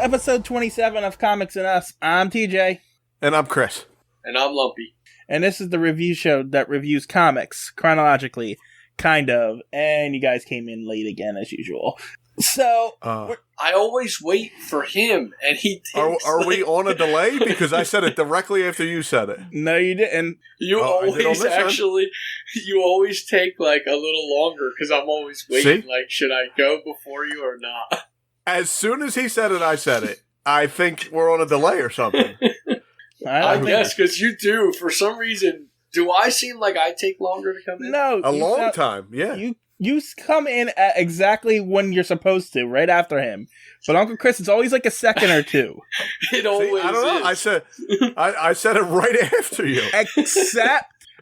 episode 27 of Comics and Us. I'm TJ. And I'm Chris. And I'm Lumpy. And this is the review show that reviews comics, chronologically, kind of. And you guys came in late again, as usual. So... I always wait for him, and he takes... Are we on a delay? Because I said it directly after you said it. No, you didn't. You always take, like, a little longer, because I'm always waiting, like, should I go before you or not? As soon as he said it, I said it. I think we're on a delay or something. I guess, because you do. For some reason, do I seem like I take longer to come in? No. A long time, yeah. You come in at exactly when you're supposed to, right after him. But Uncle Chris, it's always like a second or two. It always is. I don't know. I said it right after you.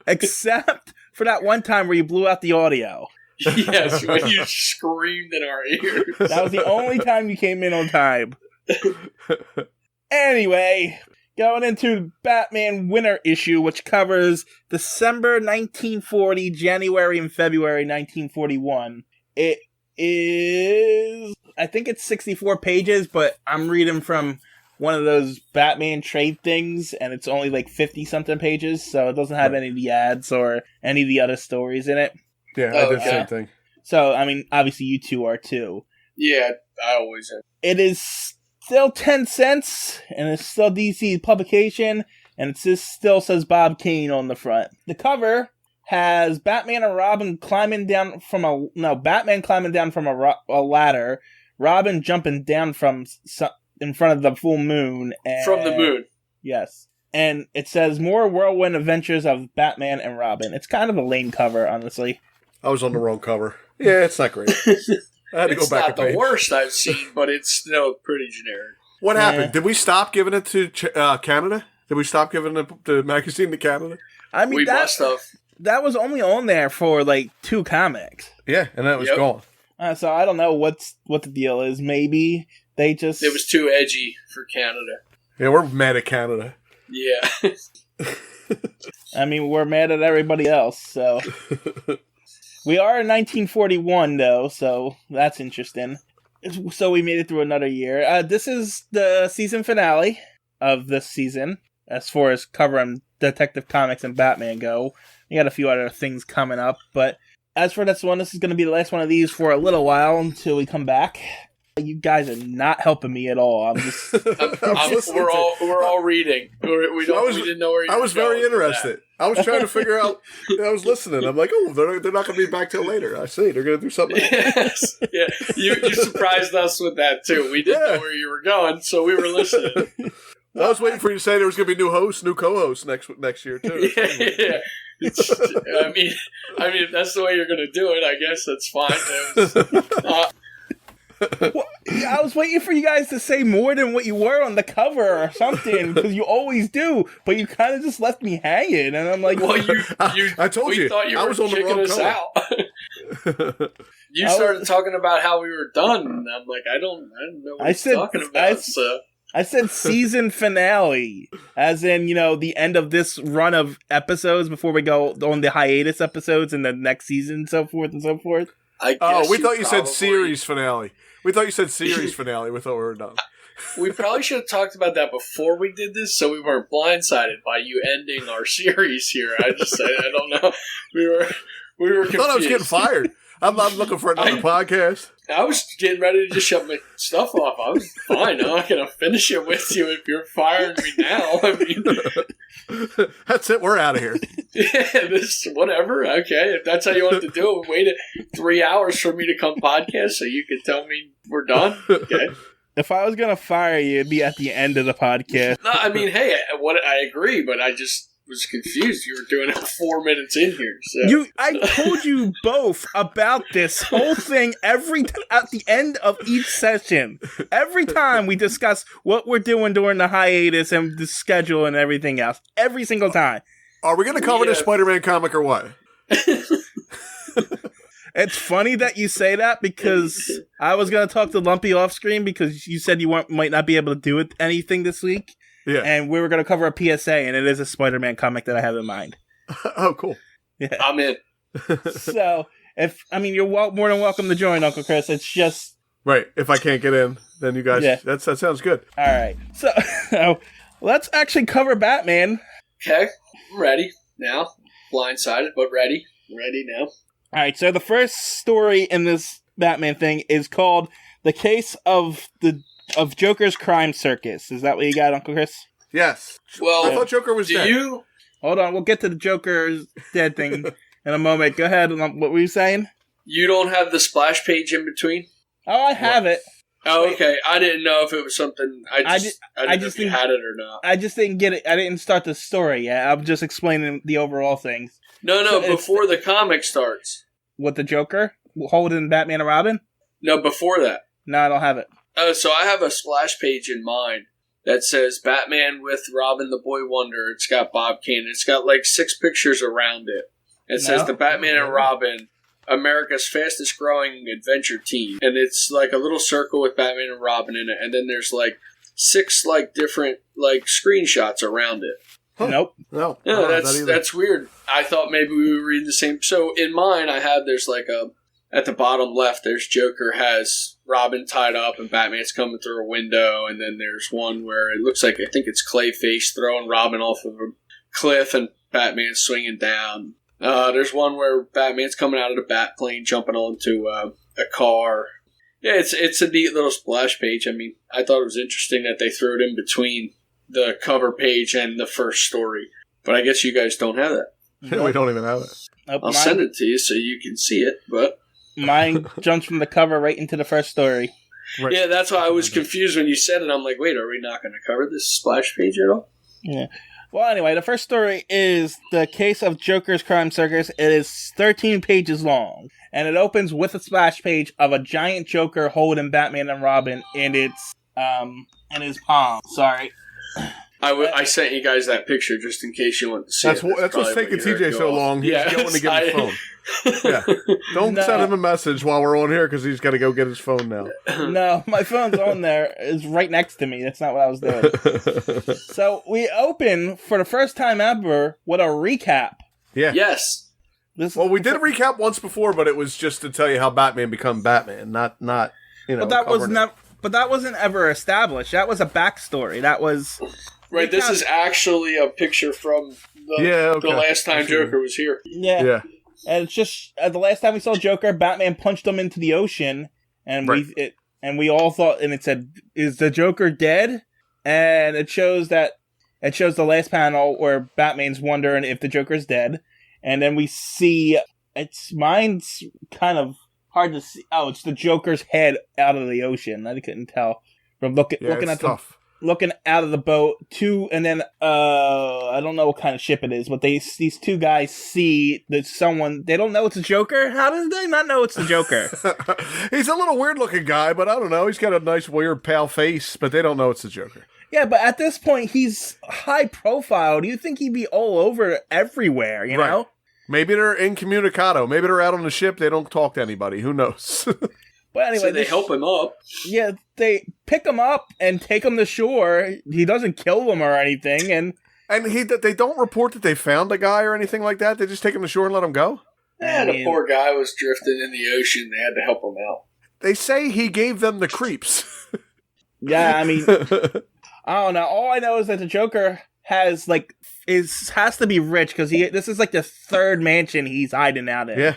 Except for that one time where you blew out the audio. Yes, when you screamed in our ears. That was the only time you came in on time. Anyway, going into Batman Winter issue, which covers December 1940, January and February 1941. It is... I think it's 64 pages, but I'm reading from one of those Batman trade things, and it's only like 50-something pages, so it doesn't have any of the ads or any of the other stories in it. Yeah, I did the same thing. So, I mean, obviously you two are too. Yeah, I always am. It is still 10 cents, and it's still DC publication, and it still says Bob Kane on the front. The cover has Batman and Robin climbing down from Batman climbing down from a ladder, Robin jumping down from in front of the full moon. From the moon. Yes. And it says more whirlwind adventures of Batman and Robin. It's kind of a lame cover, honestly. I was on the wrong cover. Yeah, it's not great. I had to go back a page. It's not the worst I've seen, but it's still pretty generic. What happened? Did we stop giving it to Canada? Did we stop giving the magazine to Canada? I mean, we must have. That was only on there for like 2 comics. Yeah, and that was gone. So I don't know what the deal is. Maybe they just... It was too edgy for Canada. Yeah, we're mad at Canada. Yeah. I mean, we're mad at everybody else, so... We are in 1941, though, so that's interesting. So we made it through another year. This is the season finale of this season, as far as covering Detective Comics and Batman go. We got a few other things coming up, but as for this one, this is going to be the last one of these for a little while until we come back. You guys are not helping me at all. I'm just... we're all reading. We didn't know where you were. I was very interested. I was trying to figure out... I was listening. I'm like, oh, they're not going to be back till later. I see. They're going to do something else. Yes. Yeah. You surprised us with that, too. We didn't know where you were going, so we were listening. I was waiting for you to say there was going to be new co-hosts next year, too. Yeah. I mean, if that's the way you're going to do it, I guess that's fine. Well, I was waiting for you guys to say more than what you were on the cover or something, because you always do, but you kind of just left me hanging, and I'm like, well, I told you, thought you I were was on the wrong cover. You started talking about how we were done, and I'm like, I don't know what you're talking about. I said season finale, as in, the end of this run of episodes before we go on the hiatus episodes in the next season, and so forth and so forth. We thought you said series finale. We thought you said series finale. We thought we were done. We probably should have talked about that before we did this, so we weren't blindsided by you ending our series here. I don't know. We were confused. I thought I was getting fired. I'm not looking for another podcast. I was getting ready to just shut my stuff off. I was fine. I'm not going to finish it with you if you're firing me now. I mean, that's it. We're out of here. Yeah, whatever. Okay, if that's how you want to do it, waited 3 hours for me to come podcast so you could tell me we're done. Okay. If I was going to fire you, it'd be at the end of the podcast. No, I mean, hey, I agree, but I just was confused. You were doing it 4 minutes in here. So. I told you both about this whole thing at the end of each session. Every time we discuss what we're doing during the hiatus and the schedule and everything else. Every single time. Are we going to cover this Spider-Man comic or what? It's funny that you say that because I was going to talk to Lumpy off screen because you said you might not be able to do anything this week. Yeah. And we were going to cover a PSA, and it is a Spider-Man comic that I have in mind. Oh, cool. Yeah. I'm in. So, you're more than welcome to join, Uncle Chris. It's just Right. If I can't get in, then you guys. Yeah. That sounds good. All right. So let's actually cover Batman. Okay, I'm ready now. Blindsided, but ready. Ready now. All right. So the first story in this Batman thing is called "The Case of Joker's Crime Circus." Is that what you got, Uncle Chris? Yes. Well, I thought Joker was dead. Hold on. We'll get to the Joker's dead thing in a moment. Go ahead. What were you saying? You don't have the splash page in between? Oh, I have it. Oh, okay. I didn't know if it was something. I didn't know if you had it or not. I just didn't get it. I didn't start the story yet. I'm just explaining the overall things. No, before the comic starts. With the Joker holding Batman and Robin? No, before that. No, I don't have it. Oh, so I have a splash page in mine that says Batman with Robin the Boy Wonder. It's got Bob Kane. It's got like 6 pictures around it. It says the Batman and Robin, America's fastest growing adventure team. And it's like a little circle with Batman and Robin in it. And then there's like 6 like different like screenshots around it. Huh. Nope. No. Yeah, that's weird. I thought maybe we were reading the same. So in mine, there's like at the bottom left, there's Joker has Robin tied up and Batman's coming through a window. And then there's one where it looks like, I think it's Clayface throwing Robin off of a cliff and Batman's swinging down. There's one where Batman's coming out of the bat plane, jumping onto a car. Yeah, it's a neat little splash page. I mean, I thought it was interesting that they threw it in between the cover page and the first story. But I guess you guys don't have that. We don't even have it. Nope, I'll send it to you so you can see it, but... Mine jumps from the cover right into the first story. Right. Yeah, that's why I was confused when you said it. I'm like, wait, are we not going to cover this splash page at all? Yeah. Well, anyway, the first story is The Case of Joker's Crime Circus. It is 13 pages long, and it opens with a splash page of a giant Joker holding Batman and Robin in his palm. Sorry. I sent you guys that picture just in case you want to see That's it. That's what's taking TJ so long. He's going to get his phone. Yeah. Don't send him a message while we're on here because he's got to go get his phone now. No, my phone's on there. It's right next to me. That's not what I was doing. So we open for the first time ever with a recap. Yeah. Yes. Well, we did a recap once before, but it was just to tell you how Batman become Batman, not But that was not. But that wasn't ever established. That was a backstory. That was right. This is actually a picture from the last time Joker was here. Yeah. And it's just the last time we saw Joker, Batman punched him into the ocean, and we all thought, and it said, "Is the Joker dead?" And it shows the last panel where Batman's wondering if the Joker's dead, and then we see mine's kind of hard to see. Oh, it's the Joker's head out of the ocean. I couldn't tell from looking out of the boat. And then I don't know what kind of ship it is, but these 2 guys see that someone, they don't know it's a Joker. How do they not know it's the Joker? He's a little weird looking guy, but I don't know. He's got a nice weird pale face, but they don't know it's the Joker. Yeah, but at this point he's high profile. Do you think he'd be all over everywhere? You know. Maybe they're incommunicado. Maybe they're out on the ship. They don't talk to anybody. Who knows? But anyway, so they help him up. Yeah, they pick him up and take him to shore. He doesn't kill them or anything, and they don't report that they found a guy or anything like that. They just take him to shore and let him go. Yeah, the poor guy was drifting in the ocean. They had to help him out. They say he gave them the creeps. Yeah, I mean, I don't know. All I know is that the Joker has to be rich because this is like the 3rd mansion he's hiding out in. Yeah,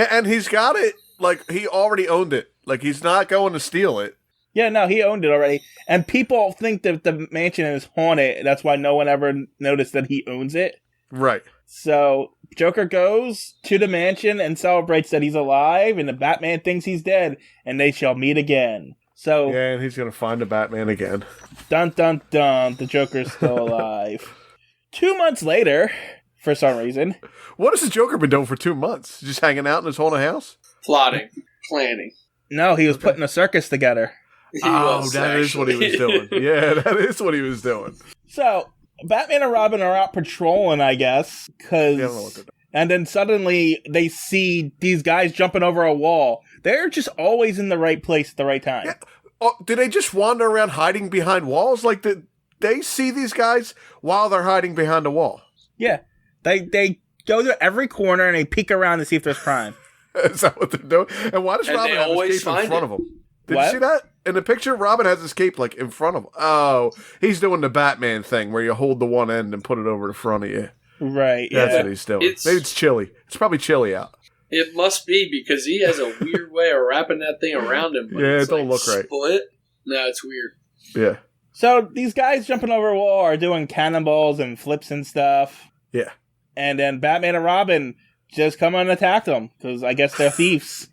and he's got it. Like, he already owned it. Like, he's not going to steal it. Yeah, no, he owned it already. And people think that the mansion is haunted. That's why no one ever noticed that he owns it. Right. So, Joker goes to the mansion and celebrates that he's alive, and the Batman thinks he's dead, and they shall meet again. So, yeah, and he's going to find the Batman again. Dun, dun, dun, the Joker's still alive. 2 months later, for some reason. What has the Joker been doing for 2 months? Just hanging out in his haunted house? Plotting. Planning. No, he was putting a circus together. That is what he was doing. Yeah, that is what he was doing. So, Batman and Robin are out patrolling, I guess, and then suddenly they see these guys jumping over a wall. They're just always in the right place at the right time. Yeah. Do they just wander around hiding behind walls? Like, they see these guys while they're hiding behind a wall? Yeah. They go to every corner and they peek around to see if there's crime. Is that what they're doing? And why does Robin have his cape in front of them? Did you see that? In the picture, Robin has his cape like in front of him. Oh, he's doing the Batman thing where you hold the one end and put it over the front of you. Right, That's what he's doing. Maybe it's chilly. It's probably chilly out. It must be, because he has a weird way of wrapping that thing around him. Yeah, it don't look right. Split? No, it's weird. Yeah. So these guys jumping over a wall are doing cannonballs and flips and stuff. Yeah. And then Batman and Robin just come and attack them, because I guess they're thieves.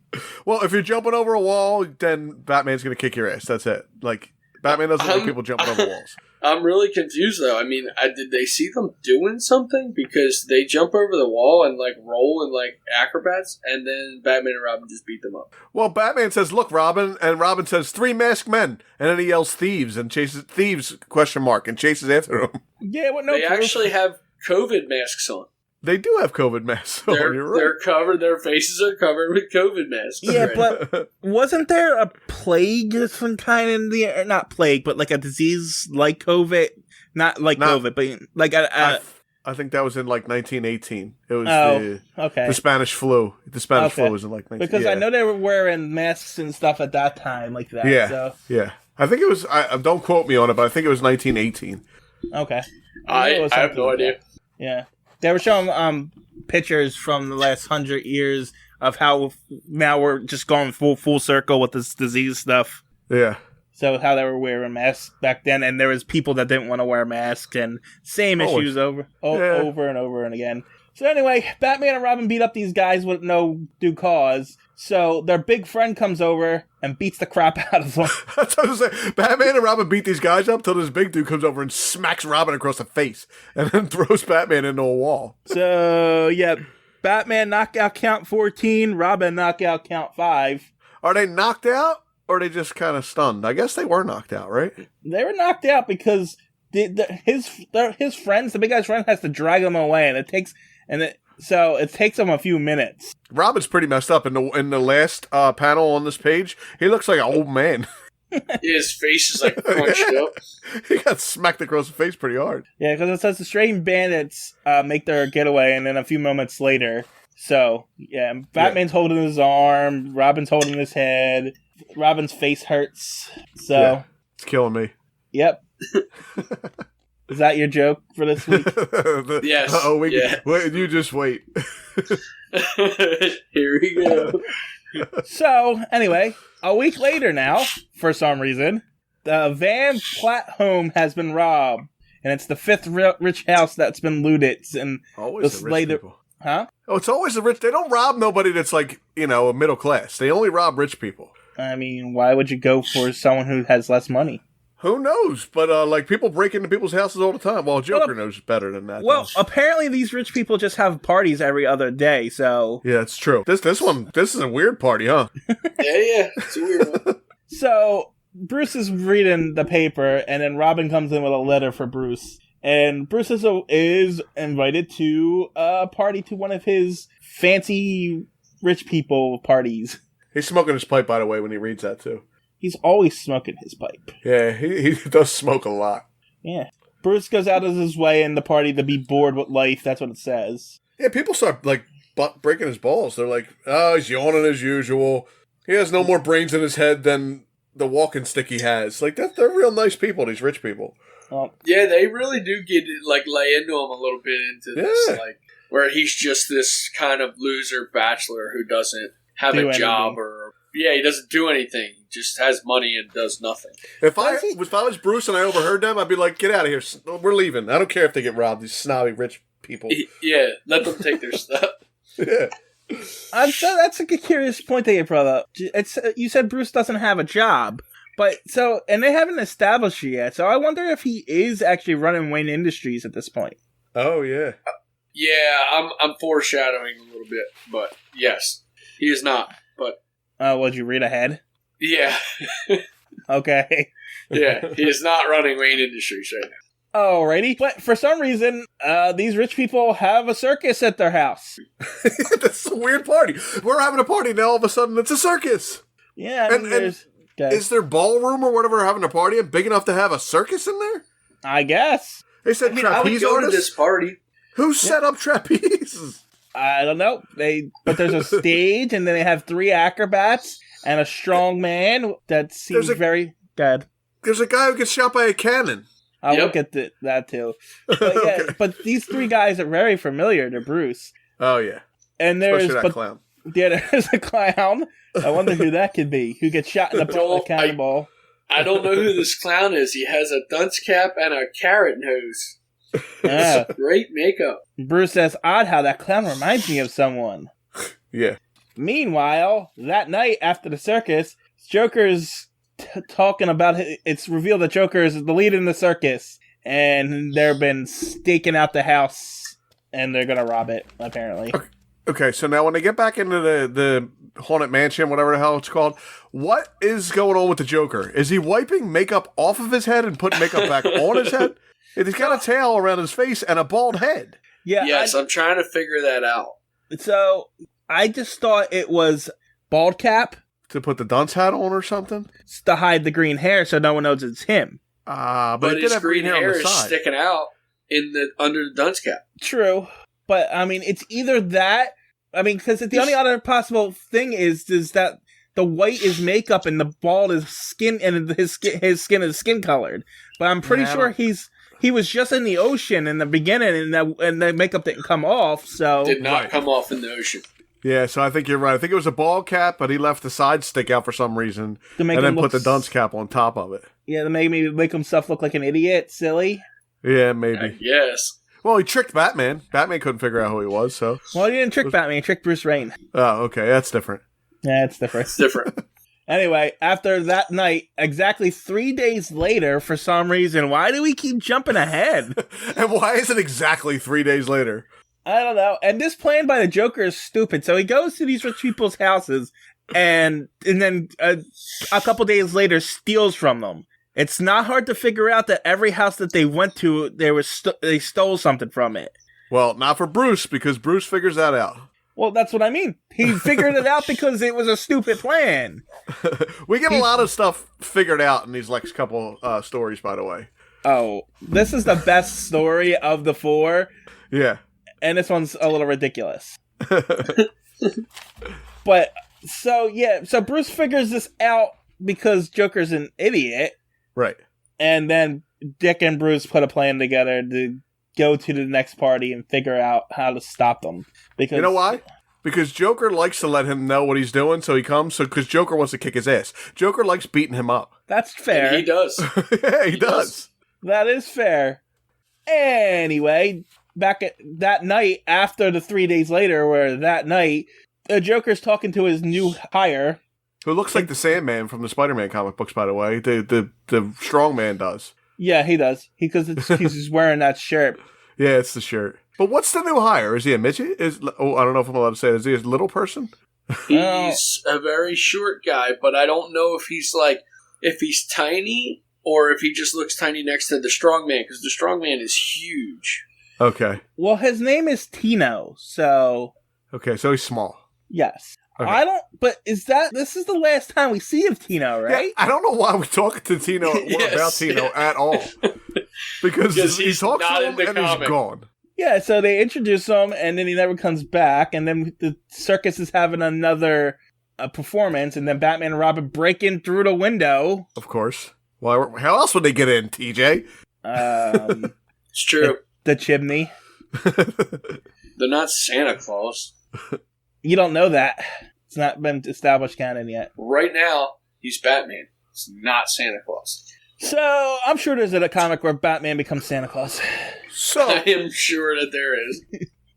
Well, if you're jumping over a wall, then Batman's going to kick your ass. That's it. Like, Batman doesn't like people jumping over walls. I'm really confused, though. I mean, did they see them doing something? Because they jump over the wall and, like, roll and, like, acrobats, and then Batman and Robin just beat them up. Well, Batman says, look, Robin, and Robin says, 3 masked men. And then he yells, thieves, and chases, thieves, ? And chases after them. Yeah, what? No, they actually have COVID masks on. They do have COVID masks. You're right. They're covered. Their faces are covered with COVID masks. Yeah, but wasn't there a plague of some kind in the air? Not plague, but like a disease like COVID. Not COVID, but like I think that was in like 1918. It was the Spanish flu. The Spanish flu was in like 1918. Because I know they were wearing masks and stuff at that time, like that. Yeah, so. yeah. I think it was. Don't quote me on it, but I think it was 1918. Okay, I have no idea. Yeah. They were showing pictures from the last 100 years of how now we're just going full circle with this disease stuff. Yeah. So how they were wearing masks back then, and there was people that didn't want to wear masks, and same issues over and over and again. So anyway, Batman and Robin beat up these guys with no due cause. So their big friend comes over and beats the crap out of them. That's what I was saying. Batman and Robin beat these guys up till this big dude comes over and smacks Robin across the face and then throws Batman into a wall. So, yeah, Batman knockout count 14, Robin knockout count 5. Are they knocked out or are they just kind of stunned? I guess they were knocked out, right? They were knocked out because his friends, the big guy's friend, has to drag them away, and it takes them a few minutes. Robin's pretty messed up. In the last panel on this page, he looks like an old man. His face is like crunched up. He got smacked across the face pretty hard. Yeah, because it says the strange bandits make their getaway, and then a few moments later. So, yeah, Batman's holding his arm, Robin's holding his head, Robin's face hurts. So, yeah, it's killing me. Yep. Is that your joke for this week? Yes. Wait, you just wait. Here we go. So, anyway, a week later now, for some reason, the Van Platt home has been robbed. And it's the 5th rich house that's been looted. And always the rich people. Huh? Oh, it's always the rich. They don't rob nobody that's like, a middle class. They only rob rich people. I mean, why would you go for someone who has less money? Who knows? But, people break into people's houses all the time. Well, Joker knows better than that. Well, apparently these rich people just have parties every other day, so... Yeah, it's true. This is a weird party, huh? Yeah, it's a weird one. So, Bruce is reading the paper, and then Robin comes in with a letter for Bruce. And Bruce is invited to a party to one of his fancy rich people parties. He's smoking his pipe, by the way, when he reads that, too. He's always smoking his pipe. Yeah, he does smoke a lot. Yeah. Bruce goes out of his way in the party to be bored with life. That's what it says. Yeah, people start, breaking his balls. They're like, oh, he's yawning as usual. He has no more brains in his head than the walking stick he has. Like, they're real nice people, these rich people. Yeah, they really do get, lay into him a little bit into this, where he's just this kind of loser bachelor who doesn't have a job or... Yeah, he doesn't do anything. He just has money and does nothing. If I was Bruce and I overheard them, I'd be like, get out of here. We're leaving. I don't care if they get robbed, these snobby rich people. Yeah, let them take their stuff. Yeah. That's a curious point that you brought up. You said Bruce doesn't have a job. And they haven't established it yet. So I wonder if he is actually running Wayne Industries at this point. Oh, yeah. Yeah, I'm foreshadowing a little bit. But yes, he is not. But... would you read ahead? Yeah. Okay. Yeah, he is not running Wayne Industries right now. Alrighty. But for some reason, these rich people have a circus at their house. That's a weird party. We're having a party, now all of a sudden it's a circus. Yeah, is their ballroom or whatever having a party big enough to have a circus in there? I guess. They said trapeze I would go to this party. Who set up trapeze? I don't know. But there's a stage, and then they have 3 acrobats and a strong man that seems very good. There's a guy who gets shot by a cannon. I'll look at that too. But yeah, Okay. but these 3 guys are very familiar to Bruce. Oh yeah, And there's especially that clown. Yeah, there's a clown. I wonder who that could be. Who gets shot in the butt with a cannonball? I don't know who this clown is. He has a dunce cap and a carrot nose. Yeah. Great makeup. Bruce says, "Odd how that clown reminds me of someone." Yeah. Meanwhile, that night after the circus, Joker's talking about it's revealed that Joker is the lead in the circus, and they've been staking out the house, and they're gonna rob it, apparently. Okay, so now when they get back into the haunted mansion, whatever the hell it's called, what is going on with the Joker? Is he wiping makeup off of his head and putting makeup back on his head? He's got a tail around his face and a bald head. Yeah. Yes, I'm trying to figure that out. So I just thought it was bald cap To put the dunce hat on or something? to hide the green hair, so no one knows it's him. But it did his have green hair on the is side. sticking out under the dunce cap. True, but I mean, it's either that. I mean, because the only other possible thing is that the white is makeup and the bald is skin, and his skin is skin colored. But I'm pretty sure he was just in the ocean in the beginning, and the makeup didn't come off. So Did not come off in the ocean. Yeah, so I think you're right. I think it was a bald cap, but he left the side stick out for some reason, to make and him then put the dunce cap on top of it. Yeah, to make himself look like an idiot, silly. Yeah, maybe. Yes. Well, he tricked Batman. Batman couldn't figure out who he was, so... Well, he didn't trick Batman, he tricked Bruce Wayne. Oh, okay, that's different. Yeah, it's different. It's different. Anyway, after that night, exactly 3 days later, for some reason, why do we keep jumping ahead? And why is it exactly 3 days later? I don't know. And this plan by the Joker is stupid. So he goes to these rich people's houses and then a couple days later steals from them. It's not hard to figure out that every house that they went to, they stole something from it. Well, not for Bruce, because Bruce figures that out. Well, that's what I mean. He figured it out because it was a stupid plan. We get a lot of stuff figured out in these next couple stories, by the way. Oh, this is the best story of the 4. Yeah. And this one's a little ridiculous. But, so Bruce figures this out because Joker's an idiot. Right. And then Dick and Bruce put a plan together to go to the next party and figure out how to stop them. Because You know why? Because Joker likes to let him know what he's doing, so he comes. Because Joker wants to kick his ass. Joker likes beating him up. That's fair. And he does. Yeah, he does. That is fair. Anyway, back at that night, after the 3 days later, where that night, the Joker's talking to his new hire. Who looks like the Sandman from the Spider-Man comic books, by the way. The strong man does. Yeah, he does. Because he's just wearing that shirt. Yeah, it's the shirt. But what's the new hire? Is he a midget? I don't know if I'm allowed to say it. Is he a little person? He's a very short guy, but I don't know if he's tiny or if he just looks tiny next to the strong man, because the strong man is huge. Okay. Well, his name is Tino, so Okay, so he's small. yes. Okay. But this is the last time we see of Tino, right? Yeah, I don't know why we talk to Tino Yes. about Tino at all. Because he he's talks not to in him the and comic. he's gone. Yeah, so they introduce him, and then he never comes back, and then the circus is having another performance, and then Batman and Robin break in through the window. Of course. Well, how else would they get in, TJ? It's true. The chimney. They're not Santa Claus. You don't know that. It's not been established canon yet. Right now, he's Batman. It's not Santa Claus. So, I'm sure there's a comic where Batman becomes Santa Claus. So, I am sure that there is.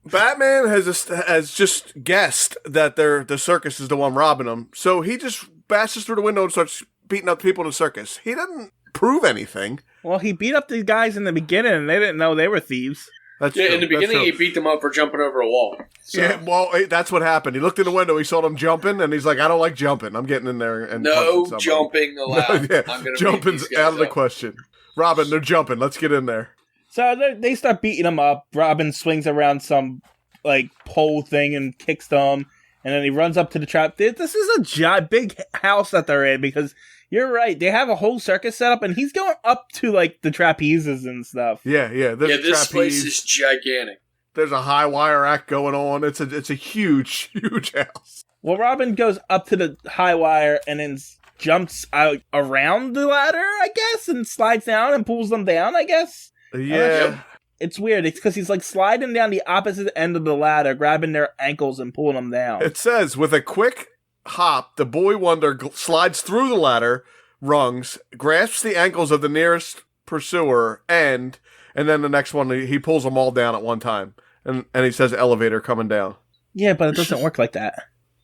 Batman has just guessed that the circus is the one robbing him, so he just bashes through the window and starts beating up people in the circus. He didn't prove anything. Well, he beat up the guys in the beginning, and they didn't know they were thieves. That's Yeah, true. in the That's beginning, true. he beat them up for jumping over a wall. So. Yeah, well, that's what happened. He looked in the window, he saw them jumping, and he's like, I don't like jumping. I'm getting in there and No punching somebody." jumping allowed. Yeah, I'm gonna jumping's beat these guys out of the up. question. Robin, they're jumping. Let's get in there. So they start beating him up. Robin swings around some pole thing and kicks them, and then he runs up to the trap. This is a big house that they're in, because you're right. They have a whole circus set up, and he's going up to the trapezes and stuff. Yeah. There's Yeah, a this place trapeze. is gigantic. There's a high wire act going on. It's a huge, huge house. Well, Robin goes up to the high wire and then jumps out around the ladder, I guess, and slides down and pulls them down, I guess. Yeah. It's weird. It's because he's like sliding down the opposite end of the ladder, grabbing their ankles and pulling them down. It says, with a quick hop, the boy wonder slides through the ladder rungs, grasps the ankles of the nearest pursuer, and then the next one, he pulls them all down at one time. And he says elevator coming down. Yeah, but it doesn't work like that.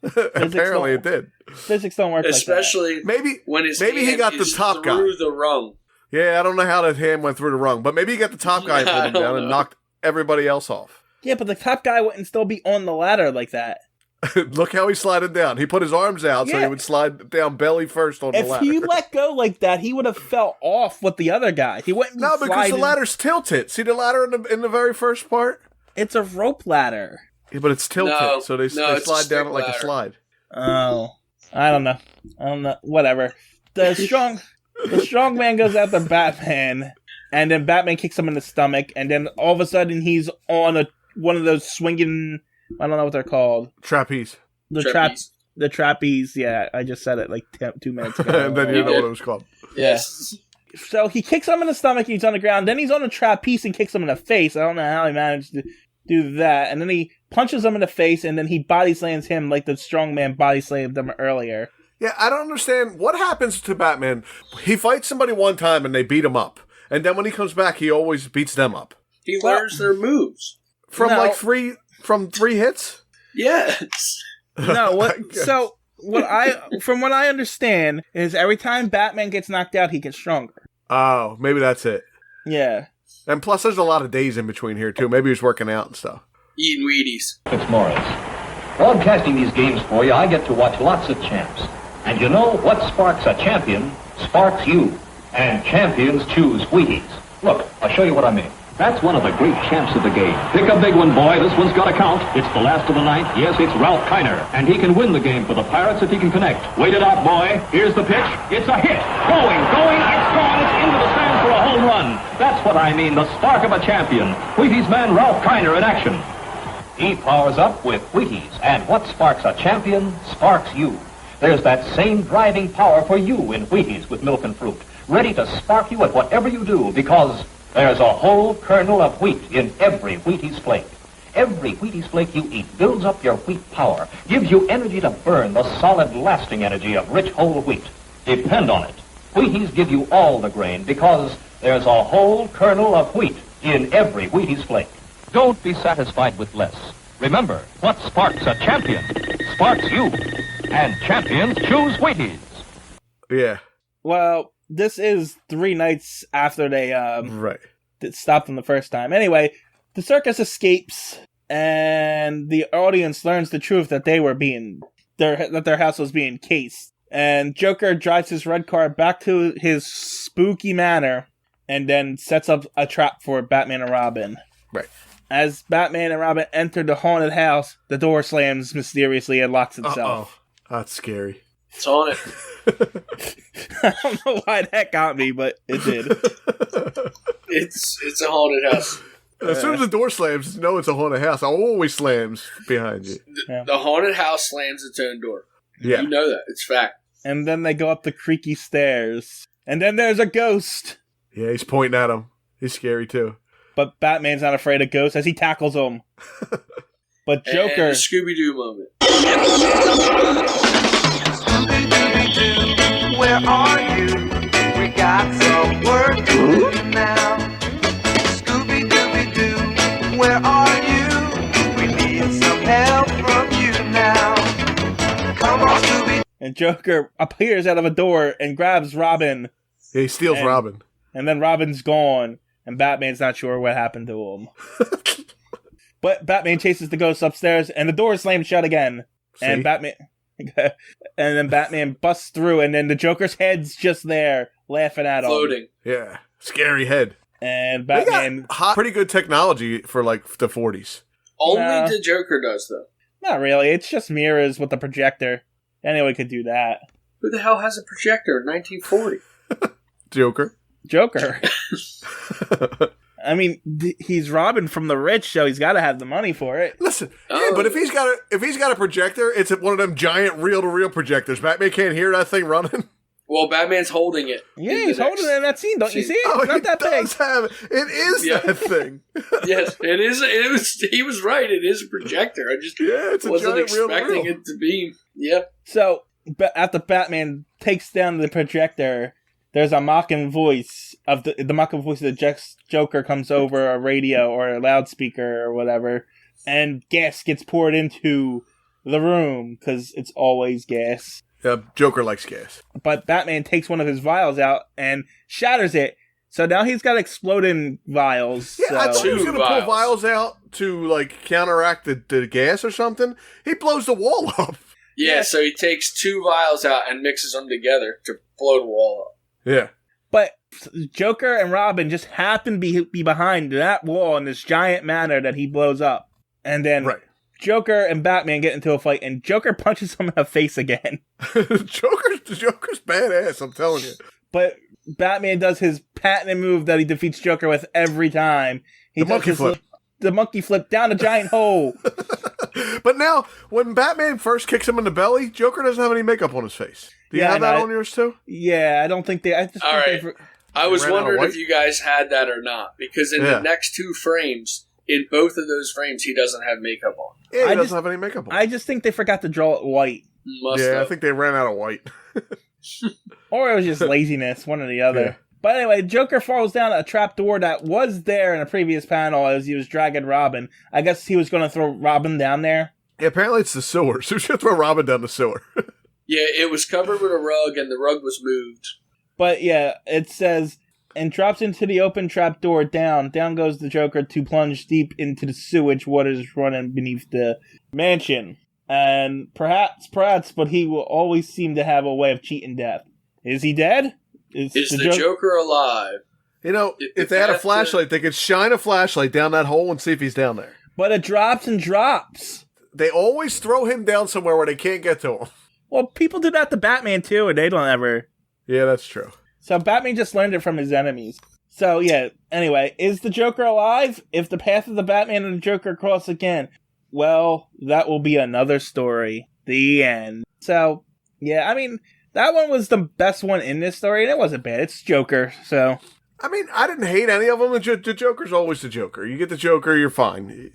Apparently it did. Physics don't work Especially like that. when his maybe hand he got the is top guy. through the rung. Yeah, I don't know how that hand went through the rung, but maybe he got the top guy and pulled him down and knocked everybody else off. Yeah, but the top guy wouldn't still be on the ladder like that. Look how he slided down. He put his arms out so he would slide down belly first on the ladder. If he let go like that, he would have fell off with the other guy. He wouldn't be because sliding. the ladder's tilted. See the ladder in the very first part? It's a rope ladder. Yeah, but it's tilted, so they slide down it like ladder. a slide. Oh, I don't know. Whatever. The strong man goes after Batman, and then Batman kicks him in the stomach, and then all of a sudden he's on one of those swinging. I don't know what they're called. Trapeze. The trapeze. Yeah, I just said it like 2 minutes ago. And then you know what it was called. Yes. So he kicks him in the stomach, and he's on the ground. Then he's on a trapeze and kicks him in the face. I don't know how he managed to do that. And then he punches him in the face, and then he body slams him like the strong man body slammed him earlier. Yeah, I don't understand. What happens to Batman? He fights somebody one time, and they beat him up. And then when he comes back, he always beats them up. He learns their moves. From three hits? Yes. No, from what I understand is every time Batman gets knocked out, he gets stronger. Oh, maybe that's it. Yeah. And plus, there's a lot of days in between here, too. Maybe he's working out and stuff. Eating Wheaties. It's Morris. Broadcasting these games for you, I get to watch lots of champs. And you know what sparks a champion sparks you. And champions choose Wheaties. Look, I'll show you what I mean. That's one of the great champs of the game. Pick a big one, boy. This one's got to count. It's the last of the ninth. Yes, it's Ralph Kiner. And he can win the game for the Pirates if he can connect. Wait it out, boy. Here's the pitch. It's a hit. Going. It's gone. It's into the stands for a home run. That's what I mean, the spark of a champion. Wheaties man Ralph Kiner in action. He powers up with Wheaties. And what sparks a champion sparks you. There's that same driving power for you in Wheaties with milk and fruit. Ready to spark you at whatever you do because there's a whole kernel of wheat in every Wheaties flake. Every Wheaties flake you eat builds up your wheat power, gives you energy to burn the solid, lasting energy of rich whole wheat. Depend on it. Wheaties give you all the grain because there's a whole kernel of wheat in every Wheaties flake. Don't be satisfied with less. Remember, what sparks a champion sparks you. And champions choose Wheaties. Yeah. Well, this is 3 nights after they stopped them the first time. Anyway, the circus escapes, and the audience learns the truth that their house was being cased. And Joker drives his red car back to his spooky manor, and then sets up a trap for Batman and Robin. Right. As Batman and Robin enter the haunted house, the door slams mysteriously and locks itself. That's scary. It's on it. I don't know why that got me, but it did. It's a haunted house. As soon as the door slams, you know it's a haunted house. It always slams behind you. The haunted house slams its own door. Yeah. You know that. It's fact. And then they go up the creaky stairs. And then there's a ghost. Yeah, he's pointing at him. He's scary, too. But Batman's not afraid of ghosts as he tackles him. But Joker... And a Scooby-Doo moment. Where are you? We got some work to do now. Scooby-Dooby-Doo, where are you? We need some help from you now. Come on, Scooby. And Joker appears out of a door and grabs Robin. Yeah, he steals Robin. And then Robin's gone, and Batman's not sure what happened to him. But Batman chases the ghost upstairs, and the door is slammed shut again. See? And then Batman busts through, and then the Joker's head's just there, laughing at him. Floating. Yeah. Scary head. And Batman... Pretty good technology for, like, the 40s. Only the Joker does, though. Not really. It's just mirrors with the projector. Anyone could do that. Who the hell has a projector in 1940? Joker. I mean, he's robbing from the rich, so he's got to have the money for it. Listen, yeah, but if he's got a projector, it's one of them giant reel-to-reel projectors. Batman can't hear that thing running. Well, Batman's holding it. Yeah, he's holding it in that scene. Don't you see it? Oh, It's not that big. It is that thing. Yes, it is. He was right. It is a projector. I just wasn't expecting it to be. Yeah. So, after Batman takes down the projector, there's a mocking voice of the mocking voice of the Joker comes over a radio or a loudspeaker or whatever, and gas gets poured into the room because it's always gas. Joker likes gas. But Batman takes one of his vials out and shatters it. So now he's got exploding vials. Yeah, I thought he was going to pull vials out to like counteract the gas or something. He blows the wall up. Yeah, so he takes 2 vials out and mixes them together to blow the wall up. Yeah. But Joker and Robin just happen to be behind that wall in this giant manner that he blows up. And then Joker and Batman get into a fight, and Joker punches him in the face again. Joker's badass, I'm telling you. But Batman does his patented move that he defeats Joker with every time. He does monkey flip. The monkey flip down a giant hole. But now, when Batman first kicks him in the belly, Joker doesn't have any makeup on his face. Do you have that on yours too? Yeah, I don't think they... I was wondering if you guys had that or not, because in the next 2 frames... In both of those frames, he doesn't have makeup on. Yeah, he doesn't have any makeup on. I just think they forgot to draw it white. I think they ran out of white. Or it was just laziness, one or the other. Yeah. But anyway, Joker falls down a trapdoor that was there in a previous panel as he was dragging Robin. I guess he was going to throw Robin down there. Yeah, apparently it's the sewer. So should throw Robin down the sewer. Yeah, it was covered with a rug, and the rug was moved. But yeah, it says... And drops into the open trapdoor down. Down goes the Joker to plunge deep into the sewage waters running beneath the mansion. And perhaps, but he will always seem to have a way of cheating death. Is he dead? Is the Joker alive? You know, if they had a flashlight, they could shine a flashlight down that hole and see if he's down there. But it drops and drops. They always throw him down somewhere where they can't get to him. Well, people do that to Batman too, and they don't ever... Yeah, that's true. So Batman just learned it from his enemies. So yeah, anyway, is the Joker alive? If the path of the Batman and the Joker cross again, well, that will be another story. The end. So, yeah, I mean, that one was the best one in this story, and it wasn't bad. It's Joker, so... I mean, I didn't hate any of them. The Joker's always the Joker. You get the Joker, you're fine.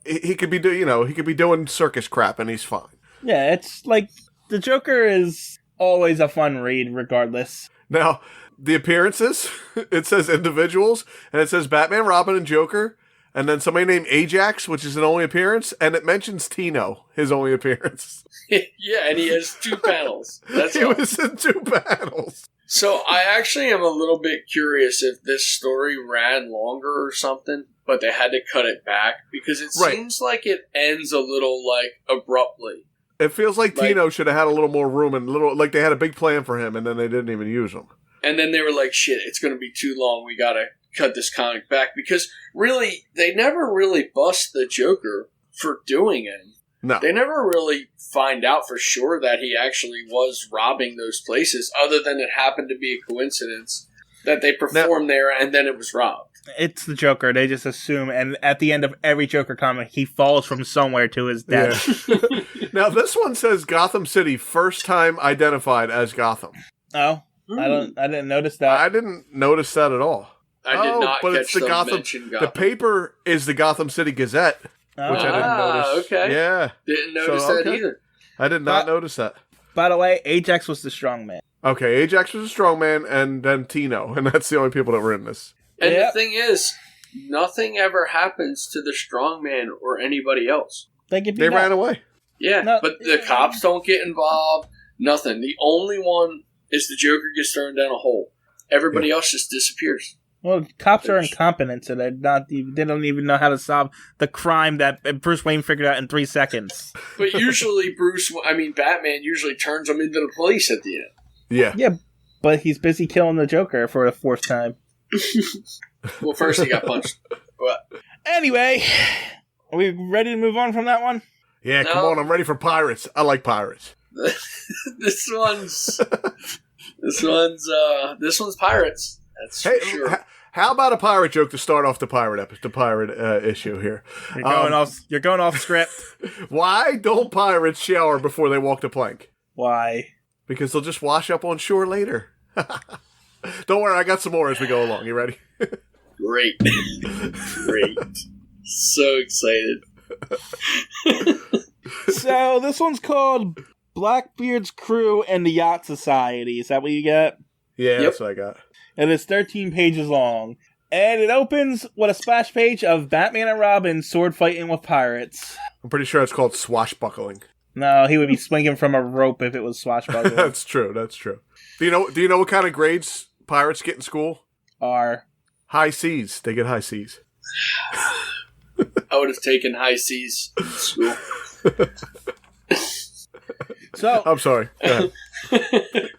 He could be he could be doing circus crap, and he's fine. Yeah, it's like, the Joker is always a fun read, regardless. Now, the appearances, it says individuals, and it says Batman, Robin, and Joker, and then somebody named Ajax, which is an only appearance, and it mentions Tino, his only appearance. Yeah, and he has 2 panels. He was in 2 panels. So I actually am a little bit curious if this story ran longer or something, but they had to cut it back, because it seems like it ends a little, abruptly. It feels like Tino should have had a little more room and like they had a big plan for him and then they didn't even use him. And then they were like, shit, it's going to be too long. We got to cut this comic back. Because really, they never really bust the Joker for doing it. No. They never really find out for sure that he actually was robbing those places, other than it happened to be a coincidence that they performed there and then it was robbed. It's the Joker. They just assume, and at the end of every Joker comic, he falls from somewhere to his death. Yeah. Now, this one says Gotham City, first time identified as Gotham. Oh, I didn't notice that. I didn't notice that at all. I did not but catch it's the mention Gotham. The paper is the Gotham City Gazette, which I didn't notice. Okay. Yeah. Didn't notice that either. I did not notice that. By the way, Ajax was the strong man. Okay, Ajax was a strong man, and then Tino, and that's the only people that were in this. And the thing is, nothing ever happens to the strong man or anybody else. They ran away. Yeah, but the cops don't get involved. Nothing. The only one is the Joker gets thrown down a hole. Everybody else just disappears. Well, cops are incompetent, so they don't even know how to solve the crime that Bruce Wayne figured out in 3 seconds. But usually Batman usually turns them into the police at the end. Yeah. Yeah, but he's busy killing the Joker for the 4th time. Well, first he got punched. But anyway, are we ready to move on from that one? Yeah, come on, I'm ready for pirates. I like pirates. This one's pirates. That's for sure. How about a pirate joke to start off the pirate issue here? You're going off script. Why don't pirates shower before they walk the plank? Why? Because they'll just wash up on shore later. Don't worry, I got some more as we go along. You ready? Great. Great. So excited. So this one's called Blackbeard's Crew and the Yacht Society. Is that what you got? Yeah, that's what I got. And it's 13 pages long. And it opens with a splash page of Batman and Robin sword fighting with pirates. I'm pretty sure it's called swashbuckling. No, he would be swinging from a rope if it was swashbuckling. That's true. Do you know what kind of grades pirates get in school? High C's. They get high C's. I would have taken high C's in school. So I'm sorry. Go ahead.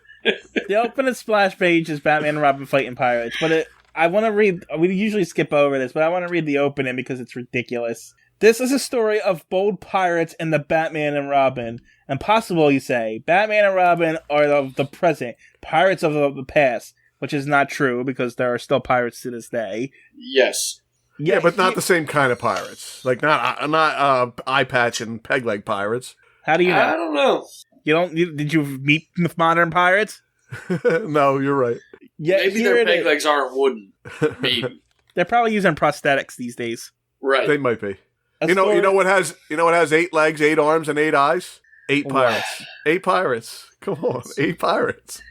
The opening splash page is Batman and Robin fighting pirates, but I want to read. We usually skip over this, but I want to read the opening because it's ridiculous. This is a story of bold pirates and the Batman and Robin. Impossible, you say. Batman and Robin are of the present, pirates of the past, which is not true because there are still pirates to this day. Yes. Yeah, but not the same kind of pirates. Like not eye patch and peg leg pirates. How do you know? I don't know. Did you meet modern pirates? No, you're right. Yeah, maybe their peg legs aren't wooden. Maybe they're probably using prosthetics these days. Right. They might be. You know what has 8 legs, 8 arms, and 8 eyes? 8 pirates. 8 pirates. Come on, 8 pirates.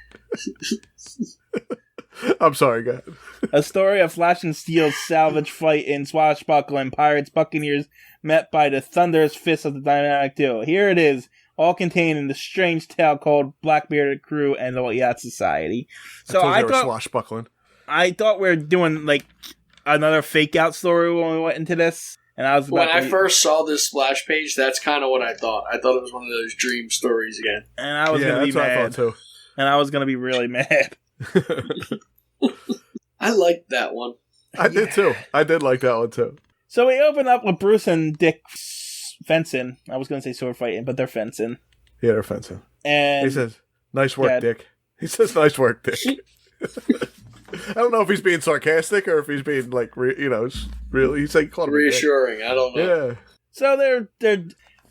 I'm sorry, go ahead. A story of Flash and Steel's salvage fight in swashbuckling pirates buccaneers met by the thunderous fists of the dynamic duo. Here it is, all contained in the strange tale called Blackbearded Crew and the Yacht Society. So I thought swashbuckling. I thought we were doing like another fake out story when we went into this. And I was when I first saw this splash page, that's kind of what I thought. I thought it was one of those dream stories again. And I was going to be mad. I thought too. And I was going to be really mad. I liked that one. I did too. I did like that one too. So we open up with Bruce and Dick fencing. I was going to say sword fighting, but they're fencing. Yeah, they're fencing. And he says, "Nice work, Dick." He says, "Nice work, Dick." I don't know if he's being sarcastic or if he's being like, really. He's like reassuring. I don't know. Yeah. So